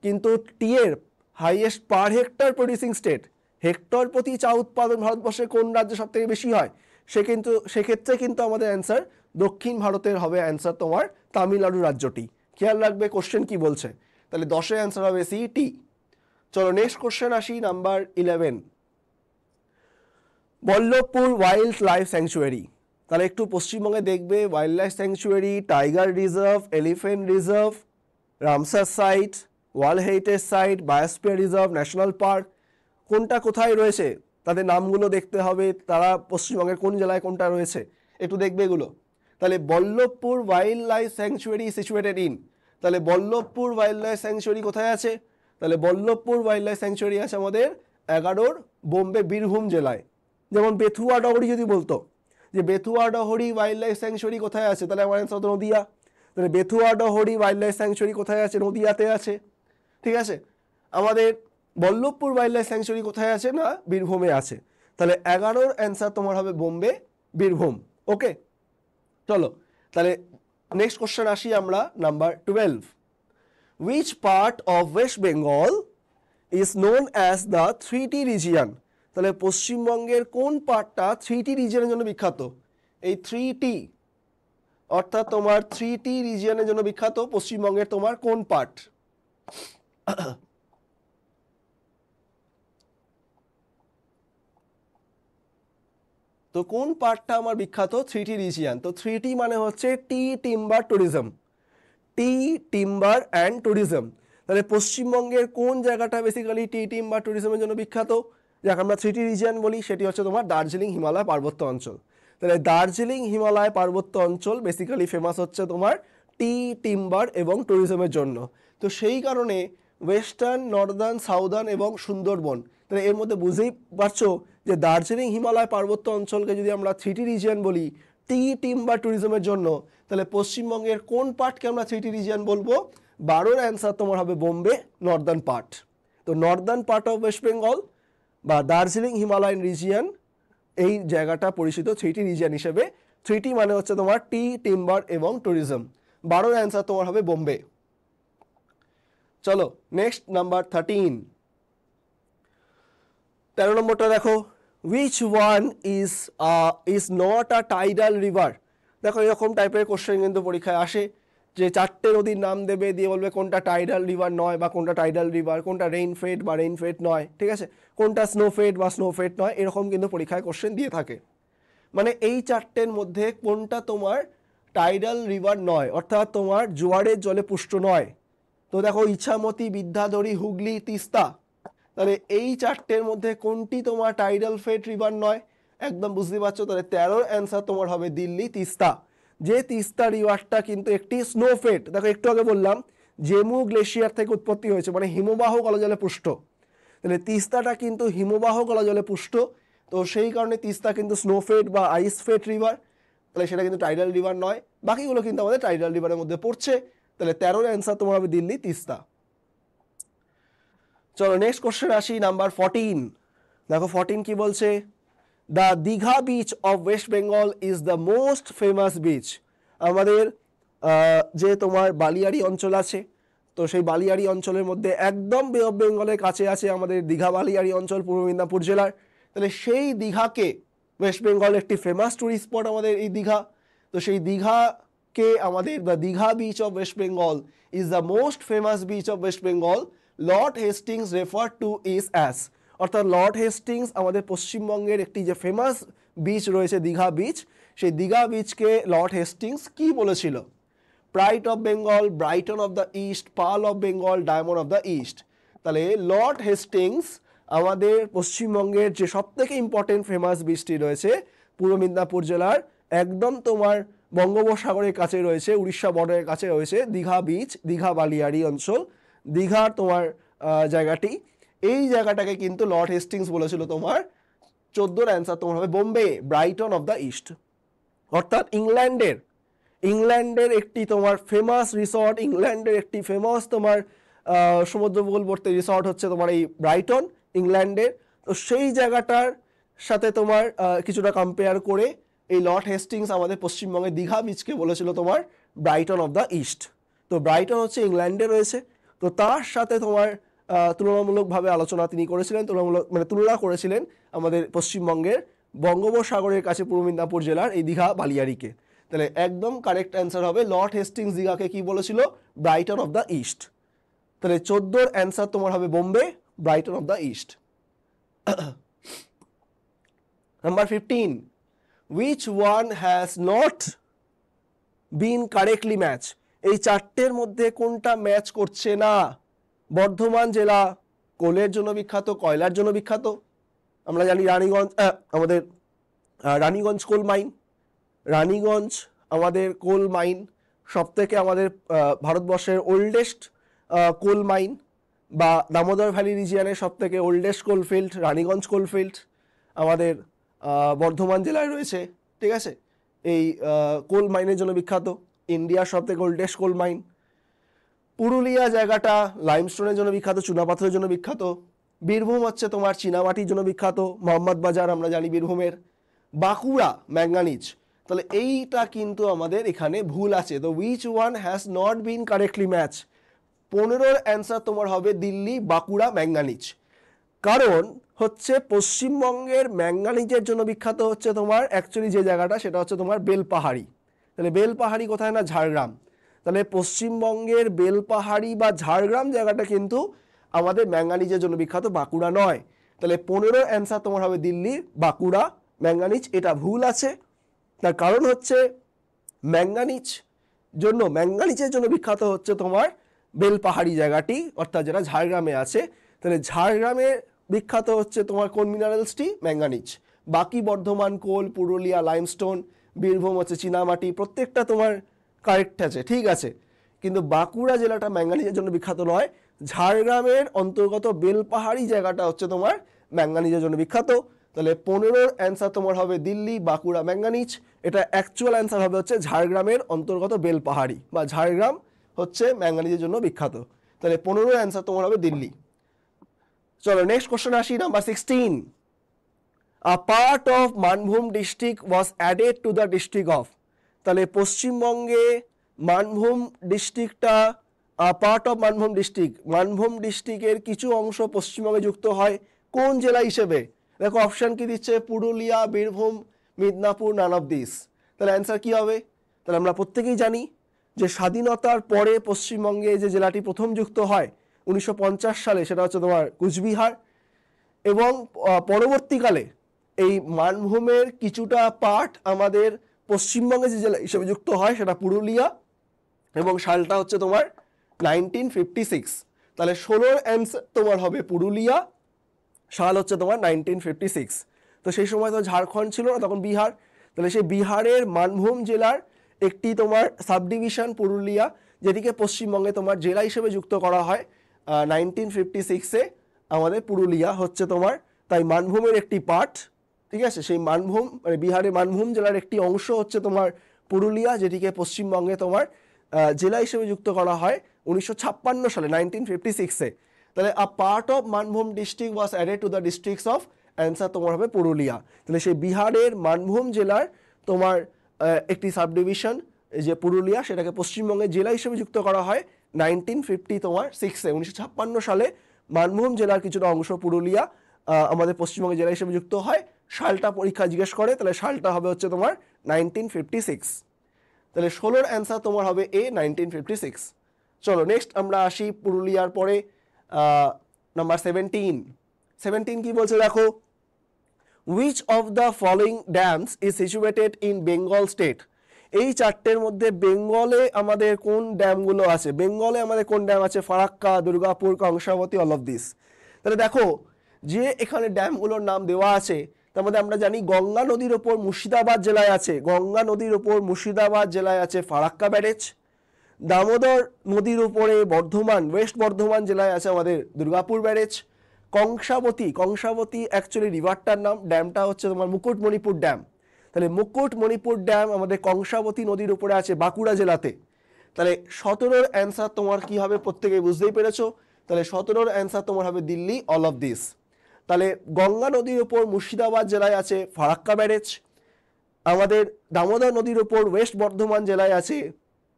কিন্তু টি এর হাইয়েস্ট পার হেক্টর প্রডিউসিং স্টেট, হেক্টর প্রতি চা উৎপাদন ভারতবর্ষের কোন রাজ্যে সব থেকে বেশি হয়, সেক্ষেত্রে কিন্তু আমাদের অ্যান্সার দক্ষিণ ভারতের হবে অ্যান্সার তোমার তামিলনাড়ু রাজ্যটি। খেয়াল রাখবে কোশ্চেন কি বলছে, তাহলে 10 অ্যান্সার হবে সি, টি। চলো নেক্সট কোশ্চেন আসি, number 11। Ballavpur wild life sanctuary, তাহলে একটু পশ্চিমবঙ্গে দেখবে wild life sanctuary, tiger reserve, elephant reserve, Ramsar site, world heritage site, biosphere reserve, national park, কোনটা কোথায় রয়েছে তাদের নামগুলো দেখতে হবে, তারা পশ্চিমবঙ্গের কোন জেলায় কোনটা রয়েছে একটু দেখবে এগুলো। তাহলে Ballavpur wild life sanctuary situated in, তাহলে বল্লভপুর ওয়াইল্ড লাইফ স্যাংচুয়ারি কোথায় আছে, তাহলে বল্লভপুর ওয়াইল্ড লাইফ স্যাংচুয়ারি আছে আমাদের 11 বোম্বে বীরভূম জেলায়। যেমন বেথুয়া ডহরি যদি বলতো যে Bethua Dahari wild life sanctuary কোথায় আছে, তাহলে আমার অ্যান্সার হতো নদিয়া। তাহলে Bethua Dahari wild life sanctuary কোথায় আছে, নদিয়াতে আছে, ঠিক আছে। আমাদের বল্লভপুর ওয়াইল্ড লাইফ স্যাংচুয়ারি কোথায় আছে না, বীরভূমে আছে। তাহলে 11 অ্যান্সার তোমার হবে বোম্বে বীরভূম। ওকে, চলো তাহলে নেক্সট কোশ্চেন আসি আমরা, number 12। Which part of west Bengal is known as the 3T region, তাহলে পশ্চিমবঙ্গের কোন পার্টটা 3T রিজিয়নের জন্য বিখ্যাত, এই 3T অর্থাৎ তোমার 3T রিজিয়নের জন্য বিখ্যাত পশ্চিমবঙ্গের তোমার কোন পার্ট। তো কোন পার্টটা আমার বিখ্যাত 3T রিজিয়ন, তো 3T মানে হচ্ছে tea, timber, tourism, tea, timber and tourism. তাহলে পশ্চিমবঙ্গের কোন জায়গাটা বেসিক্যালি টি, টিম্বার, ট্যুরিজমের জন্য বিখ্যাত, যাকে আমরা 3T রিজিয়ন বলি, সেটি হচ্ছে তোমার দার্জিলিং হিমালয় পার্বত্য অঞ্চল। তাহলে দার্জিলিং হিমালয় পার্বত্য অঞ্চল বেসিক্যালি ফেমাস হচ্ছে তোমার টি, টিম্বার এবং ট্যুরিজমের জন্য। তো সেই কারণে ওয়েস্টার্ন, নর্দার্ন, সাউদার্ন এবং সুন্দরবন, তাহলে এর মধ্যে বুঝতেই পারছো যে দার্জিলিং হিমালয় পার্বত্য অঞ্চলকে যদি আমরা 3T রিজিয়ন বলি টি, টিম্বার, ট্যুরিজমের জন্য, তাহলে পশ্চিমবঙ্গের কোন পার্টকে আমরা 3T রিজিয়ন বলবো, 12 অ্যান্সার তোমার হবে বোম্বে নর্দার্ন পার্ট। তো Northern part of west Bengal বা দার্জিলিং হিমালয়ান রিজিয়ন, এই জায়গাটা পরিচিত 3T রিজিয়ন হিসেবে। 3T মানে হচ্ছে তোমার টি, টিম্বার এবং ট্যুরিজম। 12 অ্যান্সার তোমার হবে বোম্বে। চলো নেক্সট নাম্বার 13। 13 নম্বরটা দেখো, which one is not a tidal river, দেখো এরকম টাইপের কোশ্চেন কিন্তু পরীক্ষায় আসে যে 4টে নদীর নাম দেবে, দিয়ে বলবে কোনটা টাইডাল রিভার নয় বা কোনটা টাইডাল রিভার, কোনটা রেইনফেড বা রেইনফেড নয়, ঠিক আছে, কোনটা স্নোফেড বা স্নোফেড নয়, এরকম কিন্তু পরীক্ষায় কোশ্চেন দিয়ে থাকে। মানে এই 4টের মধ্যে কোনটা তোমার টাইডাল রিভার নয়, অর্থাৎ তোমার জোয়ারের জলে পুষ্ট নয়। তো দেখো ইছামতি, বিদ্যাধরী, হুগলি, তিস্তা, তাহলে এই চারটের মধ্যে কোনটি তোমার টাইডাল ফেড রিভার নয়? একদম বুঝতে পারছো। তাহলে 13 অ্যান্সার তোমার হবে দিল্লি তিস্তা। যে তিস্তা রিভারটা কিন্তু একটি স্নোফেড, দেখো একটু আগে বললাম জেমু গ্লেশিয়ার থেকে উৎপত্তি হয়েছে, মানে হিমবাহ গলজলে পুষ্ট। তাহলে তিস্তাটা কিন্তু হিমবাহ গলজলে পুষ্ট, তো সেই কারণে তিস্তা কিন্তু স্নোফেড বা আইস ফেড রিভার, তাহলে সেটা কিন্তু টাইডাল রিভার নয়। বাকিগুলো কিন্তু আমাদের টাইডাল রিভারের মধ্যে পড়ছে। তাহলে 13 অ্যান্সার তোমার হবে দিল্লি তিস্তা। চলো নেক্সট কোশ্চেন আসি, নাম্বার 14। দেখো 14 কি বলছে, the Digha beach of west Bengal is the most famous beach. আমাদের যে তোমার বালিয়াড়ি অঞ্চল আছে, তো সেই বালিয়াড়ি অঞ্চলের মধ্যে একদম বে অফ বেঙ্গলের কাছে আছে আমাদের দীঘা বালিয়াড়ি অঞ্চল, পূর্ব মেদিনীপুর জেলার। তাহলে সেই দীঘাকে, ওয়েস্ট বেঙ্গল একটি ফেমাস ট্যুরিস্ট স্পট আমাদের এই দীঘা, তো সেই দীঘাকে আমাদের the Digha beach of west Bengal is the most famous beach of west Bengal, Lord Hastings refer to is as. অর্থাৎ লর্ড হেস্টিংস আমাদের পশ্চিমবঙ্গের একটি যে ফেমাস বিচ রয়েছে দীঘা বিচ, সেই দীঘা বিচকে লর্ড হেস্টিংস কি বলেছিল? Pride of Bengal, Brighton of the east, pearl of Bengal, diamond of the east. তাহলে লর্ড হেস্টিংস আমাদের পশ্চিমবঙ্গের যে সবথেকে ইম্পর্টেন্ট ফেমাস বিচটি রয়েছে পূর্ব মেদিনীপুর জেলার, একদম তোমার বঙ্গোপসাগরের কাছে রয়েছে, উড়িষ্যা বর্ডারের কাছে রয়েছে দীঘা বিচ, দীঘা বালিয়াড়ি অঞ্চল, দীঘার তোমার জায়গাটি, এই জায়গাটাকে কিন্তু লর্ড হেস্টিংস বলেছিল তোমার 14 অ্যান্সার তোমার হবে Bombay, Brighton of the east. অর্থাৎ ইংল্যান্ডের একটি তোমার ফেমাস রিসর্ট, ইংল্যান্ডের একটি ফেমাস তোমার সমুদ্র উপকূলবর্তী রিসর্ট হচ্ছে তোমার এই ব্রাইটন, ইংল্যান্ডের। তো সেই জায়গাটার সাথে তোমার কিছুটা কম্পেয়ার করে এই লর্ড হেস্টিংস আমাদের পশ্চিমবঙ্গের দীঘা বিচকে বলেছিল তোমার ব্রাইটন অফ দ্য ইস্ট। তো ব্রাইটন হচ্ছে ইংল্যান্ডে রয়েছে, তো তার সাথে তোমার তুলনামূলকভাবে আলোচনা তিনি করেছিলেন, তুলনা করেছিলেন আমাদের পশ্চিমবঙ্গের বঙ্গোপসাগরের কাছে পূর্ব মেদিনীপুর জেলার এই দীঘা বালিয়াড়িকে। তাহলে একদম কারেক্ট অ্যান্সার হবে লর্ড হেস্টিংস দীঘাকে কি বলেছিল? Brighton of the east. তাহলে 14 অ্যান্সার তোমার হবে Bombay, Brighton of the east. Number 15, which one has not been correctly matched? এই চারটের মধ্যে কোনটা ম্যাচ করছে না? বর্ধমান জেলা কোলের জন্য বিখ্যাত, কয়লার জন্য বিখ্যাত। আমরা জানি আমাদের রানীগঞ্জ কোল মাইন, রানীগঞ্জ আমাদের কোল মাইন সবথেকে আমাদের ভারতবর্ষের ওল্ডেস্ট কোল মাইন, বা দামোদর ভ্যালি রিজিয়নের সবথেকে ওল্ডেস্ট কোলফিল্ড রানীগঞ্জ কোলফিল্ড আমাদের বর্ধমান জেলায় রয়েছে, ঠিক আছে। এই কোল মাইনের জন্য বিখ্যাত, ইন্ডিয়ার সবথেকে ওল্ডেস্ট কোল মাইন। পুরুলিয়া জায়গাটা লাইমস্টোনের জন্য বিখ্যাত, চুনাপাথরের জন্য বিখ্যাত। বীরভূম হচ্ছে তোমার চীনামাটির জন্য বিখ্যাত, মোহাম্মদ বাজার আমরা জানি বীরভূমের। বাঁকুড়া ম্যাঙ্গানিজ। তাহলে এইটা কিন্তু আমাদের এখানে ভুল আছে। তো which one has not been correctly match? 15 answer তোমার হবে দিল্লি, বাঁকুড়া, ম্যাঙ্গানিজ। কারণ হচ্ছে পশ্চিমবঙ্গের ম্যাঙ্গানিজের জন্য বিখ্যাত হচ্ছে তোমার অ্যাকচুয়ালি যে জায়গাটা সেটা হচ্ছে তোমার বেলপাহাড়ি। তাহলে বেলপাহাড়ি কোথায়? না ঝাড়গ্রাম। তাহলে পশ্চিমবঙ্গের বেলপাহাড়ি বা ঝাড়গ্রাম জায়গাটা কিন্তু আমাদের ম্যাঙ্গানিজের জন্য বিখ্যাত, বাঁকুড়া নয়। তাহলে 15 অ্যান্সার তোমার হবে দিল্লি, বাঁকুড়া, ম্যাঙ্গানিজ। এটা ভুল আছে, তার কারণ হচ্ছে ম্যাঙ্গানিজের জন্য বিখ্যাত হচ্ছে তোমার বেলপাহাড়ি জায়গাটি, অর্থাৎ যেটা ঝাড়গ্রামে আছে। তাহলে ঝাড়গ্রামে বিখ্যাত হচ্ছে তোমার কোন মিনারেলসটি? ম্যাঙ্গানিজ। বাকি বর্ধমান কোল, পুরুলিয়া লাইমস্টোন, বীরভূম হচ্ছে চীনামাটি, প্রত্যেকটা তোমার কারেক্ট আছে, ঠিক আছে। কিন্তু বাঁকুড়া জেলাটা ম্যাঙ্গানিজের জন্য বিখ্যাত নয়, ঝাড়গ্রামের অন্তর্গত বেলপাহাড়ি জায়গাটা হচ্ছে তোমার ম্যাঙ্গানিজের জন্য বিখ্যাত। তাহলে 15 অ্যান্সার তোমার হবে দিল্লি, বাঁকুড়া, ম্যাঙ্গানিজ। এটা অ্যাকচুয়াল অ্যান্সার হবে হচ্ছে ঝাড়গ্রামের অন্তর্গত বেলপাহাড়ি বা ঝাড়গ্রাম হচ্ছে ম্যাঙ্গানিজের জন্য বিখ্যাত। তাহলে 15 অ্যান্সার তোমার হবে দিল্লি। চলো নেক্সট কোশ্চেন আসি, number 16। A part of Manbhum district was added to the district of. তাহলে পশ্চিমবঙ্গে মানভূম ডিস্ট্রিক্টটা পার্ট অফ মানভূম ডিস্ট্রিক্টের কিছু অংশ পশ্চিমবঙ্গে যুক্ত হয় কোন জেলা হিসেবে? দেখো অপশান কি দিচ্ছে, Purulia, Birbhum, Midnapore, none of this. তাহলে অ্যান্সার কি হবে? তাহলে আমরা প্রত্যেকেই জানি যে স্বাধীনতার পরে পশ্চিমবঙ্গে যে জেলাটি প্রথম যুক্ত হয় 1950 সালে, সেটা হচ্ছে তোমার কুচবিহার। এবং পরবর্তীকালে এই মানভূমের কিছুটা পার্ট আমাদের পশ্চিমবঙ্গে যে জেলা হিসেবে যুক্ত হয় সেটা পুরুলিয়া, এবং সালটা হচ্ছে তোমার 1956। তাহলে 16 অ্যান্সার তোমার হবে পুরুলিয়া, সাল হচ্ছে তোমার 1956। তো সেই সময় তো ঝাড়খণ্ড ছিল না, তখন বিহার। তাহলে সেই বিহারের মানভূম জেলার একটি তোমার সাবডিভিশন পুরুলিয়া, যেটিকে পশ্চিমবঙ্গে তোমার জেলা হিসেবে যুক্ত করা হয় 1956-এ। আমাদের পুরুলিয়া হচ্ছে তোমার তাই মানভূমের একটি পার্ট, ঠিক আছে। সেই মানভূম মানে বিহারের মানভূম জেলার একটি অংশ হচ্ছে তোমার পুরুলিয়া, যেটিকে পশ্চিমবঙ্গে তোমার জেলা হিসেবে যুক্ত করা হয় 1956 সালে 1956-এ। তাহলে আ part of Manbhum district was added to the districts of, answer তোমার হবে পুরুলিয়া। তাহলে সেই বিহারের মানভূম জেলার তোমার একটি সাবডিভিশন যে পুরুলিয়া, সেটাকে পশ্চিমবঙ্গের জেলা হিসেবে যুক্ত করা হয় 1956-এ। 1956 সালে মানভূম জেলার কিছুটা অংশ পুরুলিয়া আমাদের পশ্চিমবঙ্গের জেলা হিসেবে যুক্ত হয়। সালটা পরীক্ষা জিজ্ঞেস করে, তাহলে সালটা হবে হচ্ছে তোমার 1956। তাহলে 16-র অ্যান্সার তোমার হবে এ, 1956। চলো নেক্সট আমরা আসি পুরুলিয়ার পরে নাম্বার 17 কি বলছে দেখো, which of the following dams is situated in Bengal state. এই চারটের মধ্যে বেঙ্গলে আমাদের কোন ড্যামগুলো আছে, বেঙ্গলে আমাদের কোন ড্যাম আছে, Farakka, Durgapur, Kangsabati, all of this. তাহলে দেখো যে এখানে ড্যামগুলোর নাম দেওয়া আছে তার মধ্যে আমরা জানি গঙ্গা নদীর ওপর মুর্শিদাবাদ জেলায় আছে, গঙ্গা নদীর ওপর মুর্শিদাবাদ জেলায় আছে ফারাক্কা ব্যারেজ। দামোদর নদীর উপরে বর্ধমান, ওয়েস্ট বর্ধমান জেলায় আছে আমাদের দুর্গাপুর ব্যারেজ। কংসাবতী অ্যাকচুয়ালি রিভারটার নাম, ড্যামটা হচ্ছে তোমার মুকুটমণিপুর ড্যাম। তাহলে মুকুটমণিপুর ড্যাম আমাদের কংসাবতী নদীর উপরে আছে বাঁকুড়া জেলাতে। তাহলে 17-র অ্যান্সার তোমার কি হবে প্রত্যেকে বুঝতেই পেরেছো। তাহলে 17-র অ্যান্সার তোমার হবে দিল্লি, অল অফ দিস। তাহলে গঙ্গা নদীর উপর মুর্শিদাবাদ জেলায় আছে ফারাক্কা ব্যারেজ, আমাদের দামোদর নদীর উপর ওয়েস্ট বর্ধমান জেলায় আছে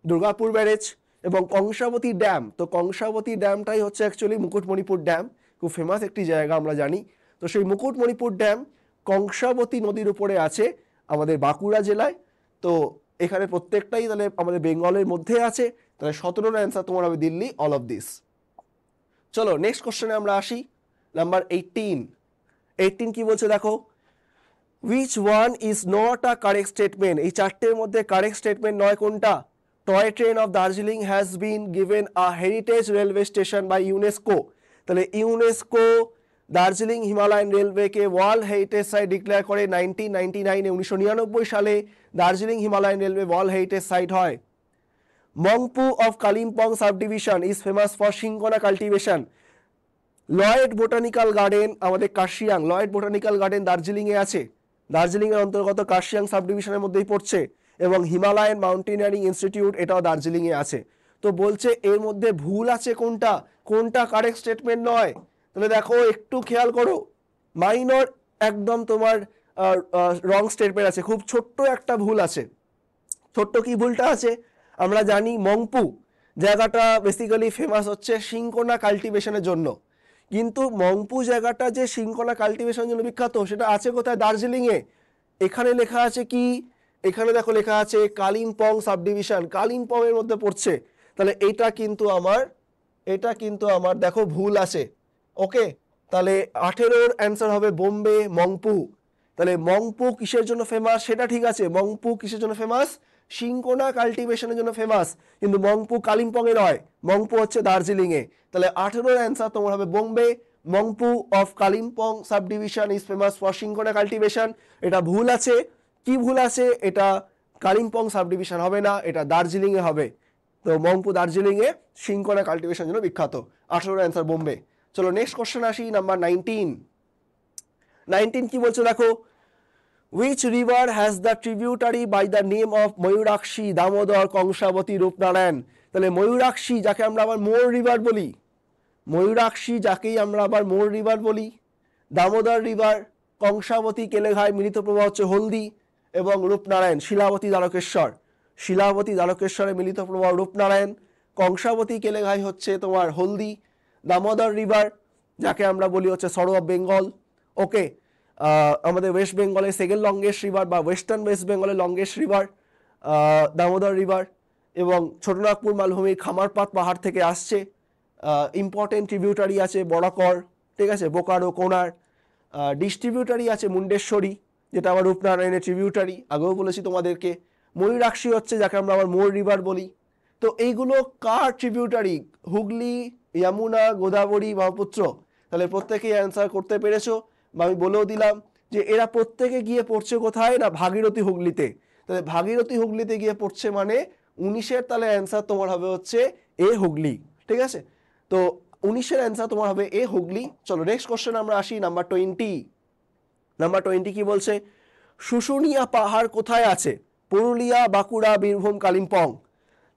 দুর্গাপুর ব্যারেজ, এবং কংসাবতী ড্যাম, তো কংসাবতী ড্যামটাই হচ্ছে অ্যাকচুয়ালি মুকুটমণিপুর ড্যাম, খুব ফেমাস একটি জায়গা আমরা জানি। তো সেই মুকুটমণিপুর ড্যাম কংসাবতী নদীর উপরে আছে আমাদের বাঁকুড়া জেলায়। তো এখানে প্রত্যেকটাই তাহলে আমাদের বেঙ্গলের মধ্যে আছে। তাহলে 17-র অ্যান্সার তোমার হবে দিল্লি, অল অফ দিস। চলো নেক্সট কোশ্চেনে আমরা আসি, নাম্বার 18 কি বলছে দেখো, which one is not a correct statement. এই চারটের মধ্যে কারেক্ট স্টেটমেন্ট নয় কোনটা, toy train of Darjeeling has been given a heritage railway station by UNESCO. তাহলে ইউনেস্কো দার্জিলিং হিমালয়ান রেলওয়েকে ওয়ার্ল্ড হেরিটেজ সাইট ডিক্লেয়ার করে 1999-এ। 1999 সালে Darjeeling Himalayan railway world heritage site হয়। Mungpoo of Kalimpong subdivision is famous for cinchona cultivation. Lloyd botanical garden আমাদের Kurseong, Lloyd botanical garden দার্জিলিংয়ে আছে, দার্জিলিংয়ের অন্তর্গত কার্শিয়াং সাবডিভিশনের মধ্যেই পড়ছে, এবং হিমালয়ান মাউন্টেনিয়ারিং ইনস্টিটিউট এটাও দার্জিলিংয়ে আছে। তো বলছে এর মধ্যে ভুল আছে কোনটা, কোনটা কারেক্ট স্টেটমেন্ট নয়। তাহলে দেখো একটু খেয়াল করো, মাইনর একদম তোমার রং স্টেটমেন্ট আছে, খুব ছোট্ট একটা ভুল আছে। ছোট্ট কি ভুলটা আছে, আমরা জানি মংপু জায়গাটা বেসিক্যালি ফেমাস হচ্ছে সিংকোনা কাল্টিভেশনের জন্য, কিন্তু মংপু জায়গাটা যে সিংকোনা কাল্টিভেশনের জন্য বিখ্যাত সেটা আছে কোথায়, দার্জিলিংয়ে। এখানে লেখা আছে কি, এখানে দেখো লেখা আছে কালিম্পং সাবডিভিশন, কালিম্পং এর মধ্যে পড়ছে। তাহলে এটা কিন্তু আমার দেখো ভুল আছে। ওকে, তাহলে 18-র অ্যান্সার হবে বোম্বে, মংপু। তাহলে মংপু কিসের জন্য ফেমাস সেটা ঠিক আছে, মংপু কিসের জন্য ফেমাস, সিংকোনা কাল্টিভেশনের জন্য ফেমাস, কিন্তু মংপু কালিম্পং এ নয়, মংপু হচ্ছে দার্জিলিং এ। তাহলে 18-র অ্যান্সার তোমার হবে Bombay, Mungpoo of Kalimpong subdivision is famous for cinchona cultivation. এটা ভুল আছে, কি ভুল আছে, এটা কালিম্পং সাবডিভিশন হবে না, এটা দার্জিলিং এ হবে। তো মংপু দার্জিলিং এ সিংকোনা কাল্টিভেশন জন্য বিখ্যাত। 18-র অ্যান্সার বোম্বে। চলো নেক্সট কোশ্চেন আসি, নাম্বার 19 কি বলছো দেখো, which river has the tributary by the name of Mayurakshi, Damodar, Kangsabati, Rupnarayan. তাহলে ময়ূরাক্ষী যাকে আমরা আবার মোর রিভার বলি, ময়ূরাক্ষী যাকেই আমরা আবার মোর রিভার বলি, দামোদর রিভার, কংসাবতী কেলেঘাই মিলিত প্রবাহ হচ্ছে হলদি, এবং রূপনারায়ণ শিলাবতী দ্বারকেশ্বর, শিলাবতী দ্বারকেশ্বরে মিলিত প্রবাহ রূপনারায়ণ, কংসাবতী কেলেঘাই হচ্ছে তোমার হলদি, দামোদর রিভার যাকে আমরা বলি হচ্ছে সরো অফ বেঙ্গল। ওকে, আমাদের ওয়েস্ট বেঙ্গলের সেকেন্ড লংগেস্ট রিভার বা ওয়েস্টার্ন ওয়েস্ট বেঙ্গলের লংগেস্ট রিভার দামোদর রিভার, এবং ছোটনাগপুর মালভূমির খামারপাত পাহাড় থেকে আসছে। ইম্পর্টেন্ট ট্রিবিউটারি আছে বড়াকর, ঠিক আছে, বোকারো, কোনার। ডিস্ট্রিবিউটারি আছে মুন্ডেশ্বরী, যেটা আবার রূপনারায়ণের ট্রিবিউটারি, আগেও বলেছি তোমাদেরকে। ময়ূরাক্ষী হচ্ছে যাকে আমরা আবার মোর রিভার বলি। তো এইগুলো কার ট্রিবিউটারি, হুগলি, যমুনা, গোদাবরী, ব্রহ্মপুত্র। তাহলে প্রত্যেকেই অ্যান্সার করতে পেরেছো, বা আমি বলেও দিলাম যে এরা প্রত্যেকে গিয়ে পড়ছে কোথায় না ভাগীরথী হুগলিতে। তাহলে ভাগীরথী হুগলিতে গিয়ে পড়ছে মানে 19-এর তাহলে অ্যান্সার তোমার হবে হচ্ছে এ হুগলি। ঠিক আছে, তো 19-এর অ্যান্সার তোমার হবে এ হুগলি। চলো নেক্সট কোশ্চেন আমরা আসি, নাম্বার 20। নাম্বার 20 কি বলছে, শুশুনিয়া পাহাড় কোথায় আছে? পুরুলিয়া, বাঁকুড়া, বীরভূম, কালিম্পং।